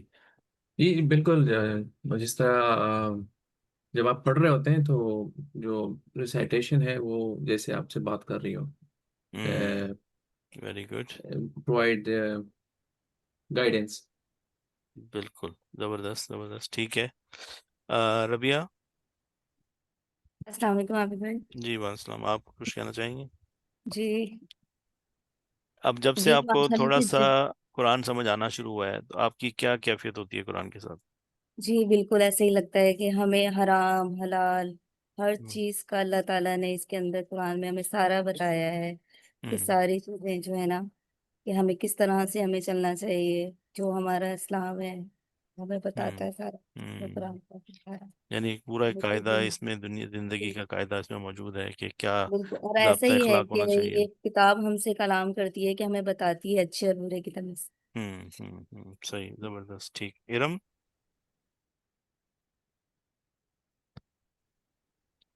Speaker 5: جی بالکل. جس طرح جب آپ پڑھ رہے ہوتے ہیں تو جو ریسائٹیشن ہے وہ جیسے آپ سے بات کر رہی ہو،
Speaker 1: ویری گڈ.
Speaker 5: Provide guidance.
Speaker 1: بالکل، زبردست زبردست. ٹھیک ہے، ربیہ.
Speaker 4: السلام علیکم عابد بھائی.
Speaker 1: جی وعلیکم السلام. آپ کچھ کہنا چاہیں گے؟
Speaker 4: جی
Speaker 1: اب جب سے
Speaker 4: جی
Speaker 1: آپ کو
Speaker 4: ماشاء اللہ
Speaker 1: تھوڑا
Speaker 4: سے
Speaker 1: سا قرآن سمجھ آنا شروع ہوا ہے تو آپ کی کیا کیفیت ہوتی ہے قرآن کے ساتھ؟
Speaker 4: جی بالکل ایسے ہی لگتا ہے کہ ہمیں حرام حلال ہر چیز کا اللہ تعالیٰ نے اس کے اندر قرآن میں ہمیں سارا بتایا ہے کہ ساری چیزیں جو ہے نا کہ ہمیں کس طرح سے ہمیں چلنا چاہیے، جو ہمارا اسلام ہے ہمیں بتاتا
Speaker 1: ہوں
Speaker 4: ہے سارا
Speaker 1: ہوں
Speaker 4: قرآن کا سارا،
Speaker 1: یعنی ایک پورا ایک
Speaker 4: بالکل
Speaker 1: قاعدہ
Speaker 4: بھی
Speaker 1: اس میں دنیا زندگی کا قاعدہ اس میں موجود ہے کہ کیا
Speaker 4: بالکل، اور ایسا
Speaker 1: ضابطہ
Speaker 4: ہی ہے
Speaker 1: اخلاق
Speaker 4: کہ
Speaker 1: ہونا چاہیے.
Speaker 4: یہ کتاب ہم سے کلام کرتی ہے کہ ہمیں بتاتی ہے اچھے اور برے کی تمیز۔
Speaker 1: صحیح، زبردست، ٹھیک. ارم.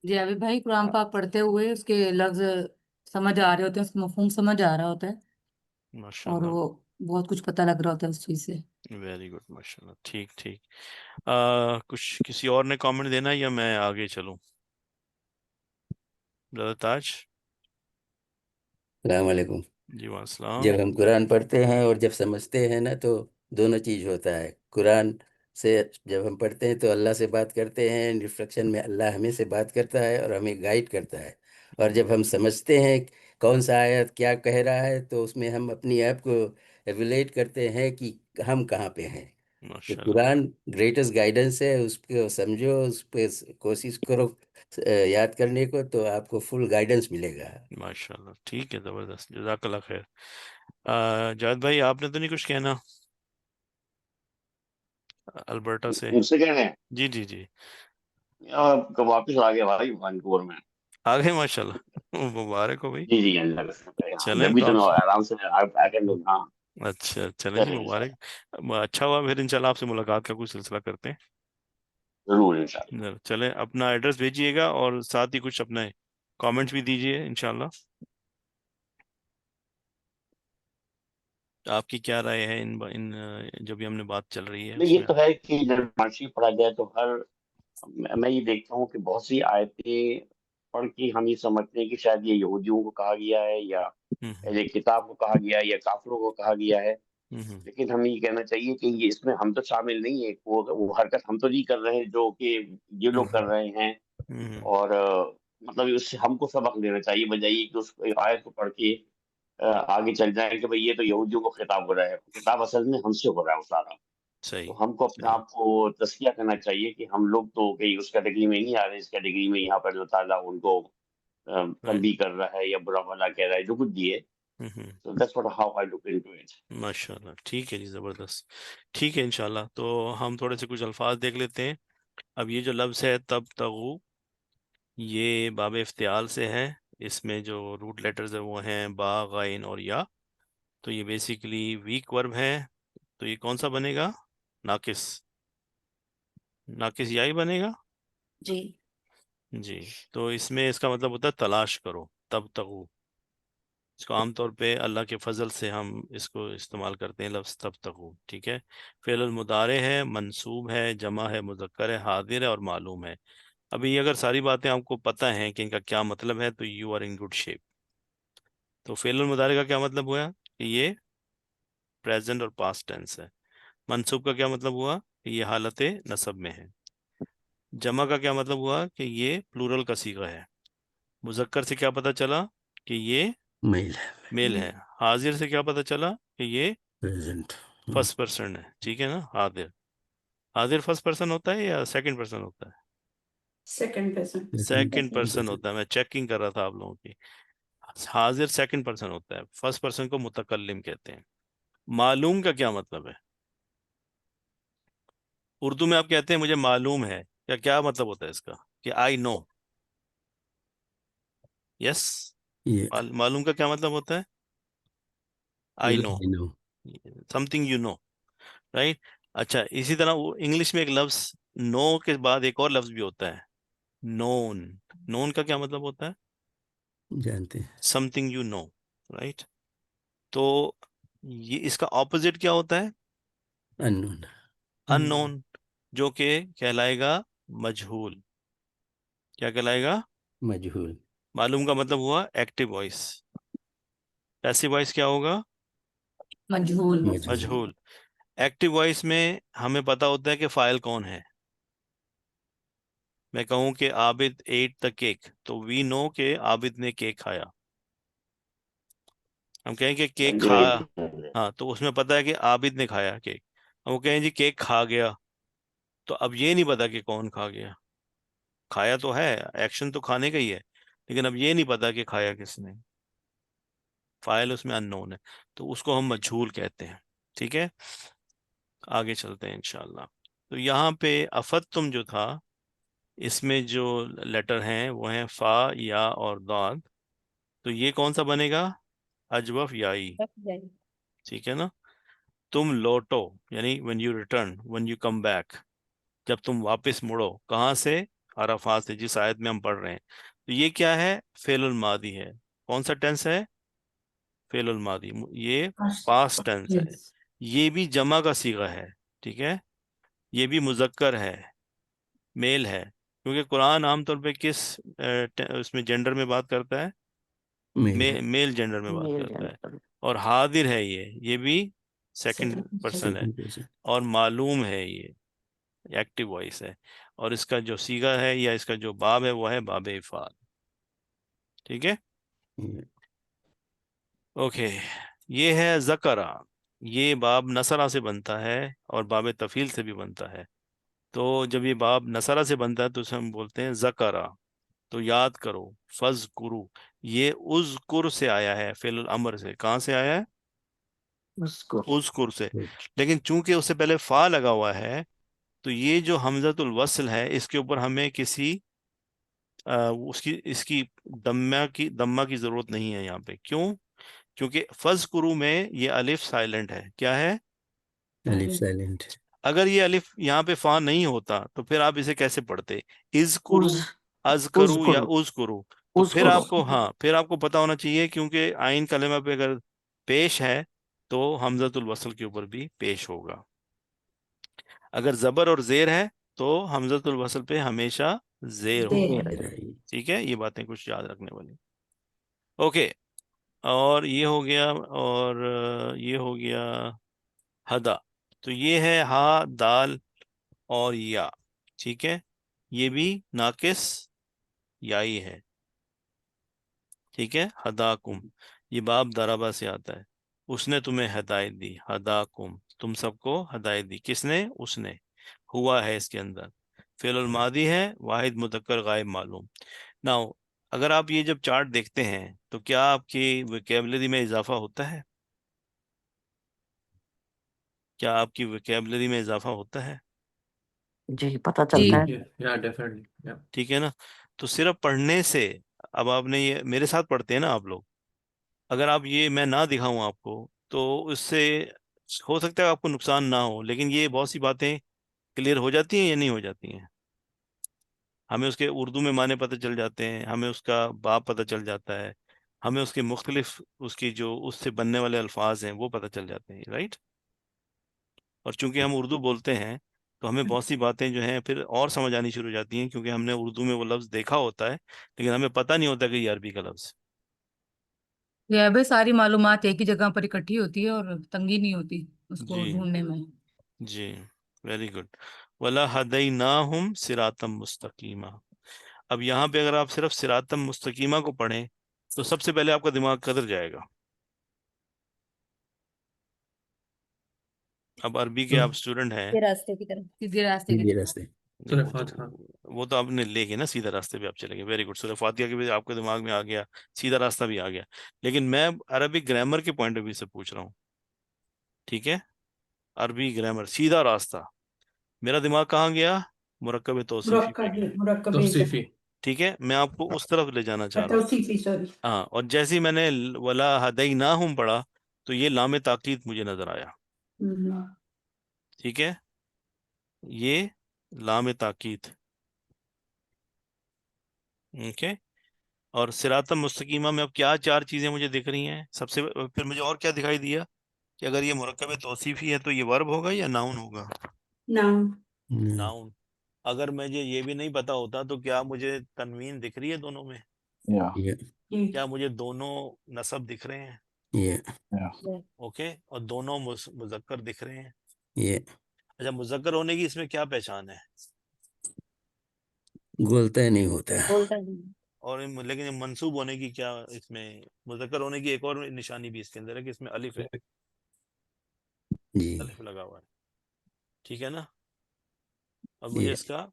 Speaker 8: جی ابھی بھائی قرآن پاک پڑھتے ہوئے اس کے لفظ سمجھ آ رہے ہوتے ہیں، اس کا مفہوم سمجھ آ رہا ہوتا ہے،
Speaker 1: ماشاء
Speaker 8: اور
Speaker 1: اللہ،
Speaker 8: وہ بہت کچھ پتہ لگ رہا ہوتا ہے اس چیز سے۔
Speaker 1: ویری گڈ، ماشاء اللہ، ٹھیک ٹھیک. کچھ کسی اور نے کامنٹ دینا ہے یا میں آگے چلوں؟ برادر تاج.
Speaker 3: السلام علیکم.
Speaker 1: جی وعلیکم السلام.
Speaker 3: جب ہم قرآن پڑھتے ہیں اور جب سمجھتے ہیں نا تو دونوں چیز ہوتا ہے. قرآن سے جب ہم پڑھتے ہیں تو اللہ سے بات کرتے ہیں، ریفلیکشن میں اللہ ہمیں سے بات کرتا ہے اور ہمیں گائیڈ کرتا ہے. اور جب ہم سمجھتے ہیں کون سا آیت کیا کہہ رہا ہے تو اس میں ہم اپنی آپ کو ایویلیٹ کرتے ہیں کہ ہم کہاں پہ ہیں. تو
Speaker 1: ماشاء اللہ،
Speaker 3: قرآن گریٹسٹ گائیڈنس ہے، اس کو سمجھو، اس پہ کوشش کرو یاد کرنے کو، تو آپ کو فل گائیڈنس ملے گا.
Speaker 1: ماشاء اللہ، ٹھیک ہے، زبردست، جزاک اللہ خیر. جاوید بھائی آپ نے تو نہیں کچھ کہنا البرٹا سے؟
Speaker 2: مجھ سے کہنے ہیں
Speaker 1: جی جی جی،
Speaker 2: کب واپس آ گیا بھائی وانکوور میں؟
Speaker 1: آگے ماشاء اللہ مبارک ہو بھائی.
Speaker 2: جی جی، اللہ کا شکر ہے. ہاں،
Speaker 1: چلیں
Speaker 2: جب بھی
Speaker 1: تو
Speaker 2: تو
Speaker 1: آپ
Speaker 2: میں
Speaker 1: سے،
Speaker 2: آرام سے آ کر لوں. ہاں
Speaker 1: اچھا چلیں جی،
Speaker 2: چلیں
Speaker 1: مبارک.
Speaker 2: انشاءاللہ،
Speaker 1: اچھا ہوا، پھر انشاءاللہ آپ سے ملاقات کا کوئی سلسلہ کرتے
Speaker 2: ضرور انشاءاللہ.
Speaker 1: ہیں. چلیں اپنا ایڈریس بھیجیے گا اور ساتھ ہی کچھ اپنے کامنٹس بھی دیجیے انشاءاللہ. آپ کی کیا رائے ہے ان جو بھی ہم نے بات چل رہی ہے
Speaker 2: نہیں،
Speaker 1: اس
Speaker 2: یہ
Speaker 1: میں؟
Speaker 2: تو ہے کہ جب مارشی پڑھا جائے تو میں یہ دیکھتا ہوں کہ بہت سی آیتیں پڑھ کے ہم یہ سمجھتے ہیں کہ شاید یہ یہودیوں کو کہا گیا ہے، یا
Speaker 1: ہوں
Speaker 2: اہل کتاب کو کہا گیا ہے، یا کافروں کو کہا گیا ہے.
Speaker 1: ہوں
Speaker 2: لیکن ہمیں یہ کہنا چاہیے کہ یہ اس میں ہم تو شامل نہیں ہے، وہ حرکت ہم تو نہیں کر رہے ہیں جو کہ یہ لوگ کر رہے ہیں.
Speaker 1: ہوں
Speaker 2: اور مطلب اس سے ہم کو سبق لینا چاہیے، بجائے کہ اس آیت کو پڑھ کے آگے چل جائیں کہ بھئی یہ تو یہودیوں کو خطاب ہو رہا ہے. خطاب اصل میں ہم سے ہو رہا ہے وہ سارا.
Speaker 1: صحیح
Speaker 2: تو ہم کو اپنے
Speaker 1: صحیح.
Speaker 2: آپ کو تزکیہ کرنا چاہیے کہ ہم لوگ تو کہیں اس کیٹیگری میں نہیں آ رہے، اس کیٹیگری میں یہاں پر اللہ تعالیٰ ان کو
Speaker 1: Right.
Speaker 2: تنبیہ کر رہا ہے یا برا بھلا کہہ رہا ہے، جو کچھ بھی ہے.
Speaker 1: ہوں
Speaker 2: So that's what how I look into it.
Speaker 1: ماشاء اللہ، ٹھیک ہے جی، زبردست، ٹھیک ہے انشاءاللہ. تو ہم تھوڑے سے کچھ الفاظ دیکھ لیتے ہیں. اب یہ جو لفظ ہے تب تغو، یہ باب افتعال سے ہے. اس میں جو روٹ لیٹرز ہیں وہ ہیں با، غین اور یا. تو یہ بیسیکلی ویک ورب ہے. تو یہ کون سا بنے گا؟ ناقص، ناقص یا ہی بنے گا.
Speaker 4: جی
Speaker 1: جی، تو اس میں اس کا مطلب ہوتا ہے تلاش کرو، تب تغو. اس کو عام طور پہ اللہ کے فضل سے ہم اس کو استعمال کرتے ہیں لفظ تب تغو، ٹھیک ہے. فعل المضارع ہے، منصوب ہے، جمع ہے، مذکر ہے، حاضر ہے اور معلوم ہے. ابھی اگر ساری باتیں آپ کو پتہ ہیں کہ ان کا کیا مطلب ہے تو you are in good shape. تو فعل المضارع کا کیا مطلب ہوا کہ یہ پریزنٹ اور پاسٹ ٹینس ہے. منصوب کا کیا مطلب ہوا کہ یہ حالت نصب میں ہے. جمع کا کیا مطلب ہوا کہ یہ پلورل کا صیغہ ہے. مذکر سے کیا پتہ چلا کہ یہ
Speaker 3: میل
Speaker 1: میل ہے. حاضر سے کیا پتہ چلا کہ یہ
Speaker 3: پریزنٹ.
Speaker 1: فرسٹ پرسن ہے، ٹھیک ہے نا. حاضر، حاضر فرسٹ پرسن ہوتا ہے یا سیکنڈ پرسن ہوتا ہے؟
Speaker 8: Second person.
Speaker 1: سیکنڈ پرسن ہوتا ہے. میں چیکنگ کر رہا تھا آپ لوگوں کی. حاضر سیکنڈ پرسن ہوتا ہے، فرسٹ پرسن کو متکلم کہتے ہیں. معلوم کا کیا مطلب ہے؟ اردو میں آپ کہتے ہیں مجھے معلوم ہے، کیا مطلب ہوتا ہے اس کا؟ کہ آئی نو. یس،
Speaker 3: یہ
Speaker 1: معلوم کا کیا مطلب ہوتا ہے؟ I know
Speaker 3: no.
Speaker 1: Something, you know, right. اچھا، اسی طرح وہ انگلش میں ایک لفظ نو کے بعد ایک اور لفظ بھی ہوتا ہے، نون. نون کا کیا مطلب ہوتا ہے؟
Speaker 3: جانتے ہیں.
Speaker 1: Something you know, right. تو یہ اس کا اپوزٹ کیا ہوتا ہے؟
Speaker 3: ان نون.
Speaker 1: ان نون، جو کہ کہلائے گا مجہول. کیا کہلائے گا؟
Speaker 3: مجہول.
Speaker 1: معلوم کا مطلب ہوا ایکٹیو وائس. پیسیو وائس کیا ہوگا؟
Speaker 8: مجہول۔
Speaker 1: مجہول. ایکٹیو وائس میں ہمیں پتا ہوتا ہے کہ فائل کون ہے. میں کہوں کہ عابد ایٹ دا کیک، تو وی نو کہ عابد نے کیک کھایا. ہم کہیں کہ کیک
Speaker 2: جی
Speaker 1: کھا،
Speaker 2: بھائی.
Speaker 1: ہاں تو اس میں پتا ہے کہ عابد نے کھایا کیک. ہم وہ کہیں جی کیک کھا گیا، تو اب یہ نہیں پتا کہ کون کھا گیا. کھایا تو ہے، ایکشن تو کھانے کا ہی ہے، لیکن اب یہ نہیں پتا کہ کھایا کس نے. فائل اس میں ان نون ہے، تو اس کو ہم مجہول کہتے ہیں، ٹھیک ہے. آگے چلتے ہیں انشاءاللہ. تو یہاں پہ افت جو تھا اس میں جو لیٹر ہیں وہ ہیں فا، یا اور داد. تو یہ کون سا بنے گا؟ اجوف یائی. ٹھیک ہے نا. تم لوٹو یعنی when you return, when you come back، جب تم واپس مڑو. کہاں سے؟ عرفات سے، جس آیت میں ہم پڑھ رہے ہیں. تو یہ کیا ہے؟ فعل الماضی ہے. کون سا ٹینس ہے؟ فعل الماضی. یہ پاسٹ ٹینس ہے. یہ بھی جمع کا صیغہ ہے. ٹھیک ہے. یہ بھی مذکر ہے، میل ہے، کیونکہ قرآن عام طور پہ کس اس میں جینڈر میں بات کرتا ہے؟
Speaker 3: میل
Speaker 1: میل جینڈر میں بات
Speaker 6: میل
Speaker 1: کرتا ہے.
Speaker 6: جینڈر.
Speaker 1: اور حاضر ہے، یہ بھی سیکنڈ پرسن ہے.
Speaker 3: Second person.
Speaker 1: اور معلوم ہے، یہ ایکٹیو وائس ہے. اور اس کا جو صیغہ ہے یا اس کا جو باب ہے وہ ہے باب افعال. ٹھیک ہے. اوکے. یہ ہے ذکرہ. یہ باب نصرہ سے بنتا ہے اور باب تفعیل سے بھی بنتا ہے. تو جب یہ باب نصرہ سے بنتا ہے تو اسے ہم بولتے ہیں ذکرہ. تو یاد کرو. فض کرو، یہ اذکر سے آیا ہے، فعل الامر سے. کہاں سے آیا ہے؟
Speaker 6: اس کو
Speaker 1: اذکر سے. لیکن چونکہ اس سے پہلے فا لگا ہوا ہے تو یہ جو حمزۃ الوصل ہے اس کے اوپر ہمیں کسی اس کی دمہ کی ضرورت نہیں ہے یہاں پہ. کیوں؟ کیونکہ فض کرو میں یہ الف سائلنٹ ہے. کیا ہے؟
Speaker 3: الف سائلنٹ.
Speaker 1: اگر یہ الف یہاں پہ فا نہیں ہوتا تو پھر آپ اسے کیسے پڑھتے؟ از کرو، از کرو یا از کرو. تو پھر آپ کو پھر آپ کو پتا ہونا چاہیے، کیونکہ آئین کلمہ پہ اگر پیش ہے تو حمزۃ الوصل کے اوپر بھی پیش ہوگا. اگر زبر اور زیر ہے تو حمزۃ الوصل پہ ہمیشہ زیر ہوگی. ٹھیک ہے. یہ باتیں کچھ یاد رکھنے والی. اوکے. اور یہ ہو گیا، اور یہ ہو گیا ہدا. تو یہ ہے ہا، دال اور یا. ٹھیک ہے. یہ بھی ناقص یائی ہے. ٹھیک ہے. ہداکم، یہ باب دربا سے آتا ہے. اس نے تمہیں ہدایت دی. ہداکم، تم سب کو ہدایت دی. کس نے؟ اس نے. ہوا ہے اس کے اندر. فعل الماضی ہے، واحد مذکر غائب معلوم. ناؤ اگر آپ یہ جب چارٹ دیکھتے ہیں تو کیا آپ کی ویکیبلری میں اضافہ ہوتا ہے؟ کیا آپ کی ویکیبلری میں اضافہ ہوتا ہے؟
Speaker 6: جی پتہ چلتا ہے.
Speaker 1: ٹھیک ہے نا. تو صرف پڑھنے سے، اب آپ نے یہ میرے ساتھ پڑھتے ہیں نا آپ لوگ، اگر آپ یہ میں نہ دکھاؤں آپ کو تو اس سے ہو سکتا ہے آپ کو نقصان نہ ہو، لیکن یہ بہت سی باتیں کلیئر ہو جاتی ہیں یا نہیں ہو جاتی ہیں. ہمیں اس کے اردو میں معنی پتہ چل جاتے ہیں، ہمیں اس کا باب پتہ چل جاتا ہے، ہمیں اس کے مختلف اس کی جو اس سے بننے والے الفاظ ہیں وہ پتہ چل جاتے ہیں. رائٹ. اور چونکہ ہم اردو بولتے ہیں تو ہمیں بہت سی باتیں جو ہیں پھر اور سمجھ آنی شروع ہو جاتی ہیں، کیونکہ ہم نے اردو میں وہ لفظ دیکھا ہوتا ہے لیکن ہمیں پتہ نہیں ہوتا کہ یہ عربی کا لفظ.
Speaker 8: یہ بھائی ساری معلومات ایک ہی جگہ پر اکٹھی ہوتی ہے اور تنگی نہیں ہوتی اس کو
Speaker 1: جی
Speaker 8: ڈھونڈنے میں.
Speaker 1: جی ویری گڈ. وَلَهَدَيْنَاهُمْ صِرَاطًا مُسْتَقِيمًا. اب یہاں پہ اگر آپ صرف صراطً مستقیمہ کو پڑھیں تو سب سے پہلے آپ کا دماغ کدھر جائے گا؟ اب عربی کے آپ اسٹوڈنٹ ہیں،
Speaker 4: یہ راستے کی طرف.
Speaker 8: سیدھے راستے کی
Speaker 3: یہ
Speaker 8: طرف.
Speaker 3: راستے.
Speaker 1: وہ تو آپ نے لے گئے نا، سیدھا راستے پہ آپ چلے گئے. Very good. سورہ فاتحہ کے بھی آپ کے دماغ میں آ گیا، سیدھا راستہ بھی آ گیا. لیکن میں عربی گرامر کے پوائنٹ آف ویو سے پوچھ رہا ہوں. ٹھیک ہے. عربی گرامر، سیدھا راستہ. میرا دماغ کہاں گیا؟ مرکب توصیفی پہ گیا. ٹھیک ہے. میں آپ کو اس طرف لے جانا چاہ رہا ہوں. ہاں. اور جیسے ہی میں نے ولا ہدیناہم پڑھا تو یہ لام تاکید مجھے نظر آیا. ٹھیک ہے. یہ لام تاکید. اوکے. اور صراط مستقیمہ میں اب کیا چار چیزیں مجھے دکھ رہی ہیں؟ سب سے پھر مجھے اور کیا دکھائی دیا کہ اگر یہ مرکب توصیفی ہے تو یہ ورب ہوگا یا ناؤن ہوگا؟ ناؤن. اگر مجھے یہ بھی نہیں پتا ہوتا تو کیا مجھے تنوین دکھ رہی ہے دونوں میں؟ کیا مجھے دونوں نصب دکھ رہے ہیں؟ اوکے. اور دونوں مذکر دکھ رہے ہیں. اچھا، مذکر ہونے کی اس میں کیا پہچان ہے؟
Speaker 3: گولتا نہیں ہوتا.
Speaker 4: بولتا نہیں.
Speaker 1: اور لیکن منصوب ہونے کی کیا اس میں، مذکر ہونے کی ایک اور نشانی بھی اس کے اندر ہے کہ اس میں الف ہے.
Speaker 3: جی.
Speaker 1: الف لگا ہوا ہے. ٹھیک ہے نا. اور مجھے اس کا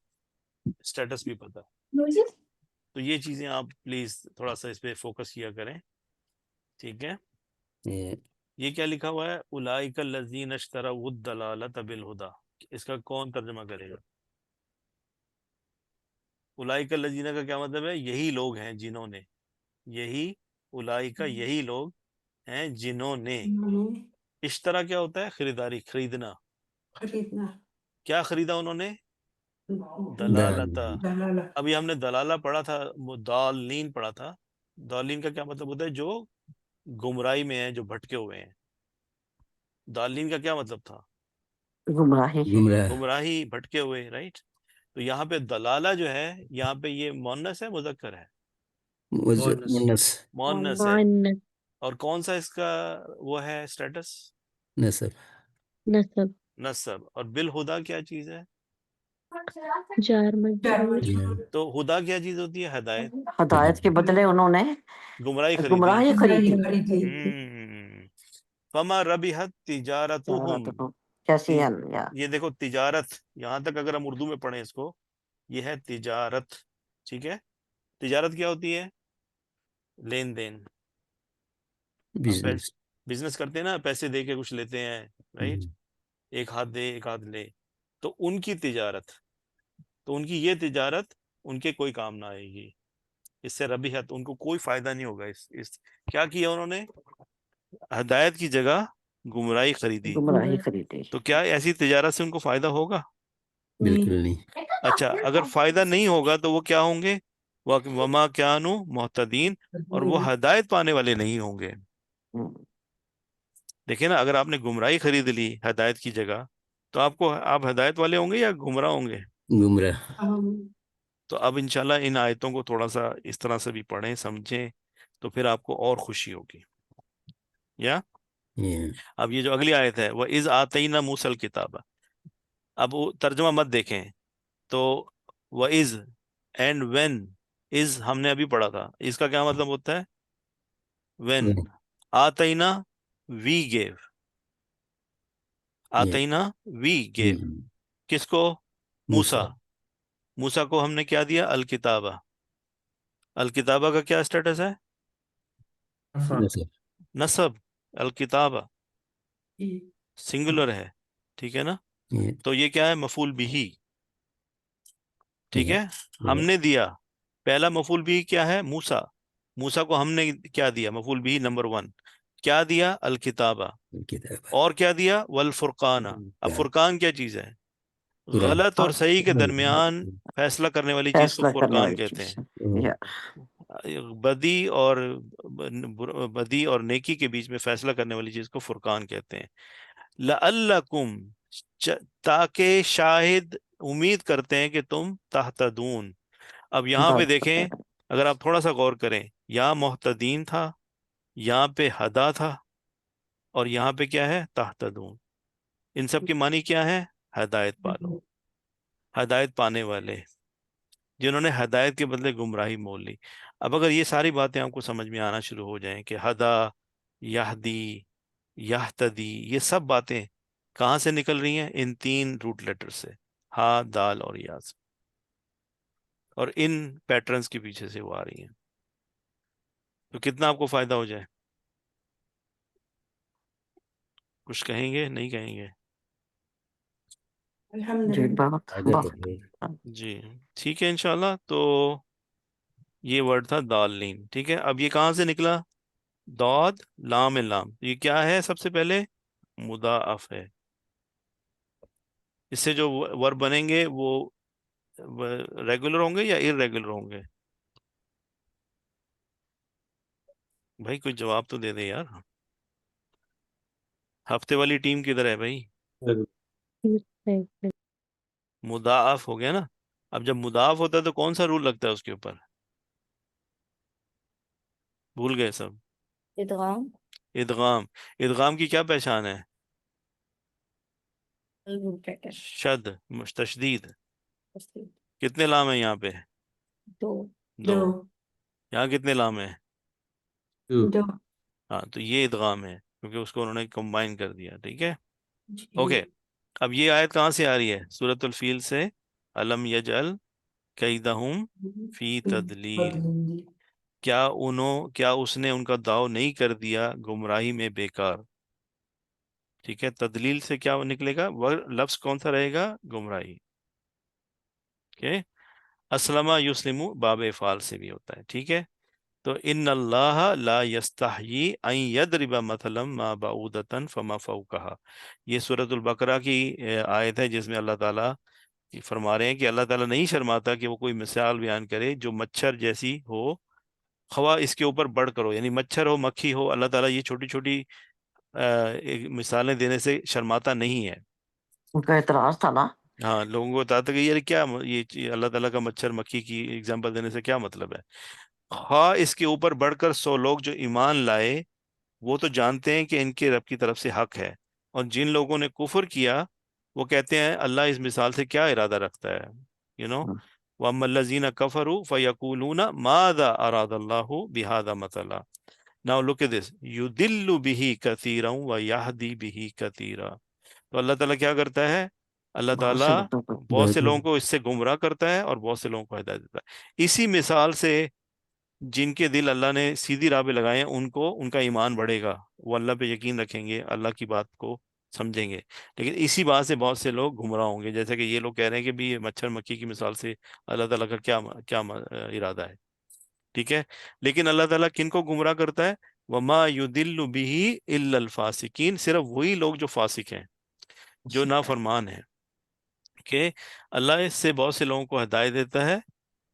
Speaker 1: اسٹیٹس بھی پتا. تو یہ چیزیں آپ پلیز تھوڑا سا اس پہ فوکس کیا کریں. ٹھیک ہے. یہ کیا لکھا ہوا ہے؟ اولئک الذین اشتروا الضلالۃ بالہدی، اس کا کون ترجمہ کرے گا؟ اولئک الذین کا کیا مطلب ہے؟ یہی لوگ ہیں جنہوں نے، یہی اولئک یہی لوگ ہیں جنہوں نے، اشترا کیا ہوتا ہے؟ خریداری، خریدنا، کیا خریدا انہوں نے؟ دلالتا۔ ابھی ہم نے دلالہ پڑھا تھا، دالین پڑھا تھا، دالین کا کیا مطلب ہوتا ہے؟ جو گمراہی میں ہیں، جو بھٹکے ہوئے ہیں۔ دالین کا کیا مطلب تھا؟
Speaker 6: گمراہی۔
Speaker 3: گمراہ،
Speaker 1: گمراہی، بھٹکے ہوئے، رائٹ۔ تو یہاں پہ دلالہ جو ہے، یہاں پہ یہ مؤنث ہے مذکر ہے؟
Speaker 3: مونس،
Speaker 1: مؤنث ہے۔
Speaker 9: مؤنث،
Speaker 1: اور کون سا اس کا وہ ہے اسٹیٹس؟
Speaker 3: نسب،
Speaker 9: نسب،
Speaker 1: نسب۔ اور بالہدا کیا چیز ہے؟
Speaker 9: جار مجرور،
Speaker 1: تو ہدا کیا چیز ہوتی ہے؟ ہدایت۔
Speaker 6: ہدایت کے بدلے انہوں نے
Speaker 1: گمراہی خریدی۔
Speaker 6: گمراہی خریدی۔
Speaker 1: فما ربحت تجارتہم،
Speaker 6: کیسی ہے
Speaker 1: یہ دیکھو تجارت، یہاں تک اگر ہم اردو میں پڑھیں اس کو، یہ ہے تجارت، ٹھیک ہے؟ تجارت کیا ہوتی ہے؟ لین دین۔
Speaker 3: بزنس،
Speaker 1: بزنس کرتے ہیں نا، پیسے دے کے کچھ لیتے ہیں، رائٹ؟ ایک ہاتھ دے ایک ہاتھ لے، تو ان کی تجارت، تو ان کی یہ تجارت ان کے کوئی کام نہ آئے گی، اس سے ربیحت، ان کو کوئی فائدہ نہیں ہوگا۔ اس کیا کیا انہوں نے؟ ہدایت کی جگہ گمراہی خریدی،
Speaker 6: گمراہی خریدی۔
Speaker 1: تو کیا ایسی تجارت سے ان کو فائدہ ہوگا؟
Speaker 3: بالکل نہیں۔
Speaker 1: اچھا، اگر فائدہ نہیں ہوگا تو وہ کیا ہوں گے؟ وما کانوا مہتدین، اور وہ ہدایت پانے والے نہیں ہوں گے۔ دیکھیں نا، اگر آپ نے گمراہی خرید لی ہدایت کی جگہ، تو آپ ہدایت والے ہوں گے یا گمراہ ہوں گے؟
Speaker 3: گمراہ۔
Speaker 1: تو اب انشاءاللہ ان آیتوں کو تھوڑا سا اس طرح سے بھی پڑھیں، سمجھیں، تو پھر آپ کو اور خوشی ہوگی۔ یا اب یہ جو اگلی آیت ہے، وَإِذْ آتَيْنَا مُوسَى الْكِتَابَ، اب وہ ترجمہ مت دیکھیں، تو وَإِذْ اینڈ وین، از ہم نے ابھی پڑھا تھا، اس کا کیا مطلب ہوتا ہے؟ وین۔ آتینا، وی گیو، آتینا وی گیو، کس کو؟ موسیٰ۔ موسیٰ کو ہم نے کیا دیا؟ الکتابہ۔ الکتابہ کا کیا اسٹیٹس ہے؟ نسب۔ الکتابہ سنگولر ہے، ٹھیک ہے نا؟ تو یہ کیا ہے؟ مفعول بہ، ٹھیک ہے؟ ہم نے دیا، پہلا مفعول بہ کیا ہے؟ موسیٰ۔ موسیٰ کو ہم نے کیا دیا؟ مفعول بہ نمبر 1 کیا دیا؟ الکتابہ۔ اور کیا دیا؟ والفرقان۔ اب فرقان کیا چیز ہے؟ غلط اور صحیح کے درمیان فیصلہ کرنے والی چیز کو
Speaker 6: فیصلہ کرنے
Speaker 1: فرقان
Speaker 6: والی
Speaker 1: کہتے
Speaker 6: چیز
Speaker 1: ہیں۔ بدی اور نیکی کے بیچ میں فیصلہ کرنے والی چیز کو فرقان کہتے ہیں۔ لعلکم، تاکہ شاہد امید کرتے ہیں کہ تم تہتدون۔ اب یہاں پہ دیکھیں، اگر آپ تھوڑا سا غور کریں، یہاں محتدین تھا، یہاں پہ ہدا تھا، اور یہاں پہ کیا ہے؟ تہتدون۔ ان سب کی معنی کیا ہے؟ ہدایت پالو، ہدایت پانے والے، جنہوں نے ہدایت کے بدلے گمراہی مول لی۔ اب اگر یہ ساری باتیں آپ کو سمجھ میں آنا شروع ہو جائیں کہ ہدا، یہدی، یہتدی، یہ سب باتیں کہاں سے نکل رہی ہیں؟ ان 3 روٹ لیٹر سے، ہا، دال اور یا سے، اور ان پیٹرنز کے پیچھے سے وہ آ رہی ہیں، تو کتنا آپ کو فائدہ ہو جائے؟ کچھ کہیں گے؟ نہیں کہیں گے؟ جی ٹھیک ہے انشاءاللہ۔ تو یہ ورڈ تھا دالین، ٹھیک ہے؟ اب یہ کہاں سے نکلا؟ داد لام لام، یہ کیا ہے؟ سب سے پہلے مضاعف ہے، اس سے جو ورب بنیں گے وہ ریگولر ہوں گے یا ارریگولر ہوں گے؟ بھائی کوئی جواب تو دے دے یار، ہفتے والی ٹیم کدھر ہے بھائی؟ مضاعف ہو گیا نا۔ اب جب مضاعف ہوتا ہے تو کون سا رول لگتا ہے اس کے اوپر؟ بھول گئے سب؟
Speaker 4: ادغام،
Speaker 1: ادغام۔ ادغام کی کیا پہچان ہے؟
Speaker 4: البریکٹ،
Speaker 1: شد، تشدید۔ کتنے لام ہیں یہاں پہ؟ 2۔ یہاں کتنے لام ہیں؟
Speaker 3: 2۔
Speaker 1: ہاں، تو یہ ادغام ہے، کیونکہ اس کو انہوں نے کمبائن کر دیا، ٹھیک ہے؟ اوکے، اب یہ آیت کہاں سے آ رہی ہے؟ سورۃ الفیل سے، الم یجعل کیدہم فی تدلیل، کیا اس نے ان کا داؤ نہیں کر دیا گمراہی میں بیکار؟ ٹھیک ہے. تدلیل سے کیا نکلے گا؟ وہ لفظ کون سا رہے گا؟ گمراہی. اسلمہ یسلمو باب افعال سے بھی ہوتا ہے. ٹھیک ہے. تو ان اللہ لا یستحیی ان یضرب مثلا ما بعودۃ فما فوقہا، یہ سورۃ البقرہ کی آیت ہے جس میں اللہ تعالیٰ فرما رہے ہیں کہ اللہ تعالیٰ نہیں شرماتا کہ وہ کوئی مثال بیان کرے جو مچھر جیسی ہو، خواہ اس کے اوپر بڑھ کرو، یعنی مچھر ہو مکھی ہو، اللہ تعالیٰ یہ چھوٹی چھوٹی مثالیں دینے سے شرماتا نہیں ہے.
Speaker 6: ان کا اعتراض تھا نا.
Speaker 1: ہاں، لوگوں کو بتاتا کہ یار کیا یہ اللہ تعالیٰ کا مچھر مکھی کی ایگزامپل دینے سے کیا مطلب ہے؟ خواہ اس کے اوپر بڑھ کر 100 لوگ جو ایمان لائے وہ تو جانتے ہیں کہ ان کے رب کی طرف سے حق ہے، اور جن لوگوں نے کفر کیا وہ کہتے ہیں اللہ اس مثال سے کیا ارادہ رکھتا ہے. وَأَمَّا الَّذِينَ كَفَرُوا فَيَقُولُونَ مَاذَا أَرَادَ اللَّهُ بِهَذَا مَثَلًا. Now look at this. يُضِلُّ بِهِ كَثِيرًا وَيَهْدِي بِهِ كَثِيرًا. تو اللہ تعالیٰ کیا کرتا ہے؟ اللہ
Speaker 6: بہت سے
Speaker 1: تعالیٰ
Speaker 6: لوگوں کو
Speaker 1: بہت سے لوگوں کو اس سے گمراہ کرتا ہے اور بہت سے لوگوں کو ہدایت دیتا ہے. اسی مثال سے جن کے دل اللہ نے سیدھی راہ پہ لگائے ہیں ان کا ایمان بڑھے گا، وہ اللہ پہ یقین رکھیں گے، اللہ کی بات کو سمجھیں گے. لیکن اسی بات سے بہت سے لوگ گمراہ ہوں گے، جیسے کہ یہ لوگ کہہ رہے ہیں کہ بھی یہ مچھر مکھی کی مثال سے اللہ تعالیٰ کا کیا ارادہ ہے. ٹھیک ہے. لیکن اللہ تعالیٰ کن کو گمراہ کرتا ہے؟ وَمَا يُضِلُّ بِهِ إِلَّا الْفَاسِقِينَ، صرف وہی لوگ جو فاسق ہیں، جو نافرمان ہیں. کہ اللہ اس سے بہت سے لوگوں کو ہدایت دیتا ہے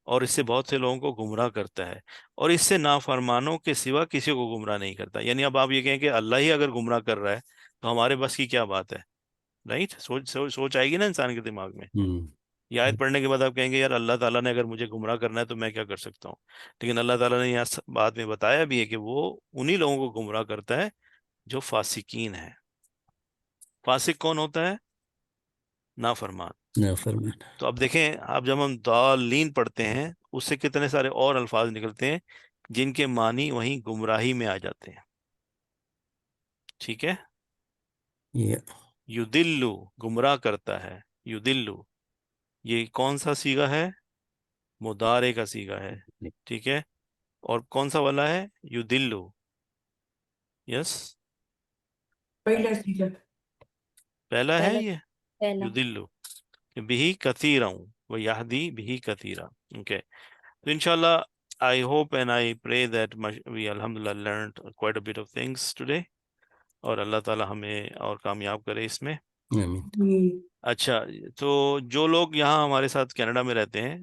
Speaker 1: اور اس سے بہت سے لوگوں کو گمراہ کرتا ہے، اور اس سے نافرمانوں کے سوا کسی کو گمراہ نہیں کرتا. یعنی اب آپ یہ کہیں کہ اللہ ہی اگر گمراہ کر رہا ہے تو ہمارے بس کی کیا بات ہے؟ رائٹ. سوچ آئے گی نا انسان کے دماغ میں. یہ آیت پڑھنے کے بعد آپ کہیں گے یار اللہ تعالیٰ نے اگر مجھے گمراہ کرنا ہے تو میں کیا کر سکتا ہوں؟ لیکن اللہ تعالیٰ نے یہاں بات میں بتایا بھی ہے کہ وہ انہی لوگوں کو گمراہ کرتا ہے جو فاسقین ہیں. فاسق کون ہوتا ہے؟ نافرمان. تو اب دیکھیں، اب جب ہم ضالین پڑھتے ہیں اس سے کتنے سارے اور الفاظ نکلتے ہیں جن کے معنی وہیں گمراہی میں آ جاتے ہیں. ٹھیک ہے. یدلو گمراہ کرتا ہے، یدلو یہ کون سا صیغہ ہے؟ مضارع کا صیغہ ہے. ٹھیک ہے. اور کون سا والا ہے؟ یدلو. یس، پہلا ہے یہ
Speaker 4: پہلا
Speaker 1: یدلو بہی کثیرا و یہدی بہی کثیرا. Okay. So inshallah, I hope and I pray that we alhamdulillah learned quite a bit of things today. اور اللہ تعالی ہمیں اور کامیاب کرے اس میں. اچھا، تو جو لوگ یہاں ہمارے ساتھ کینیڈا میں رہتے ہیں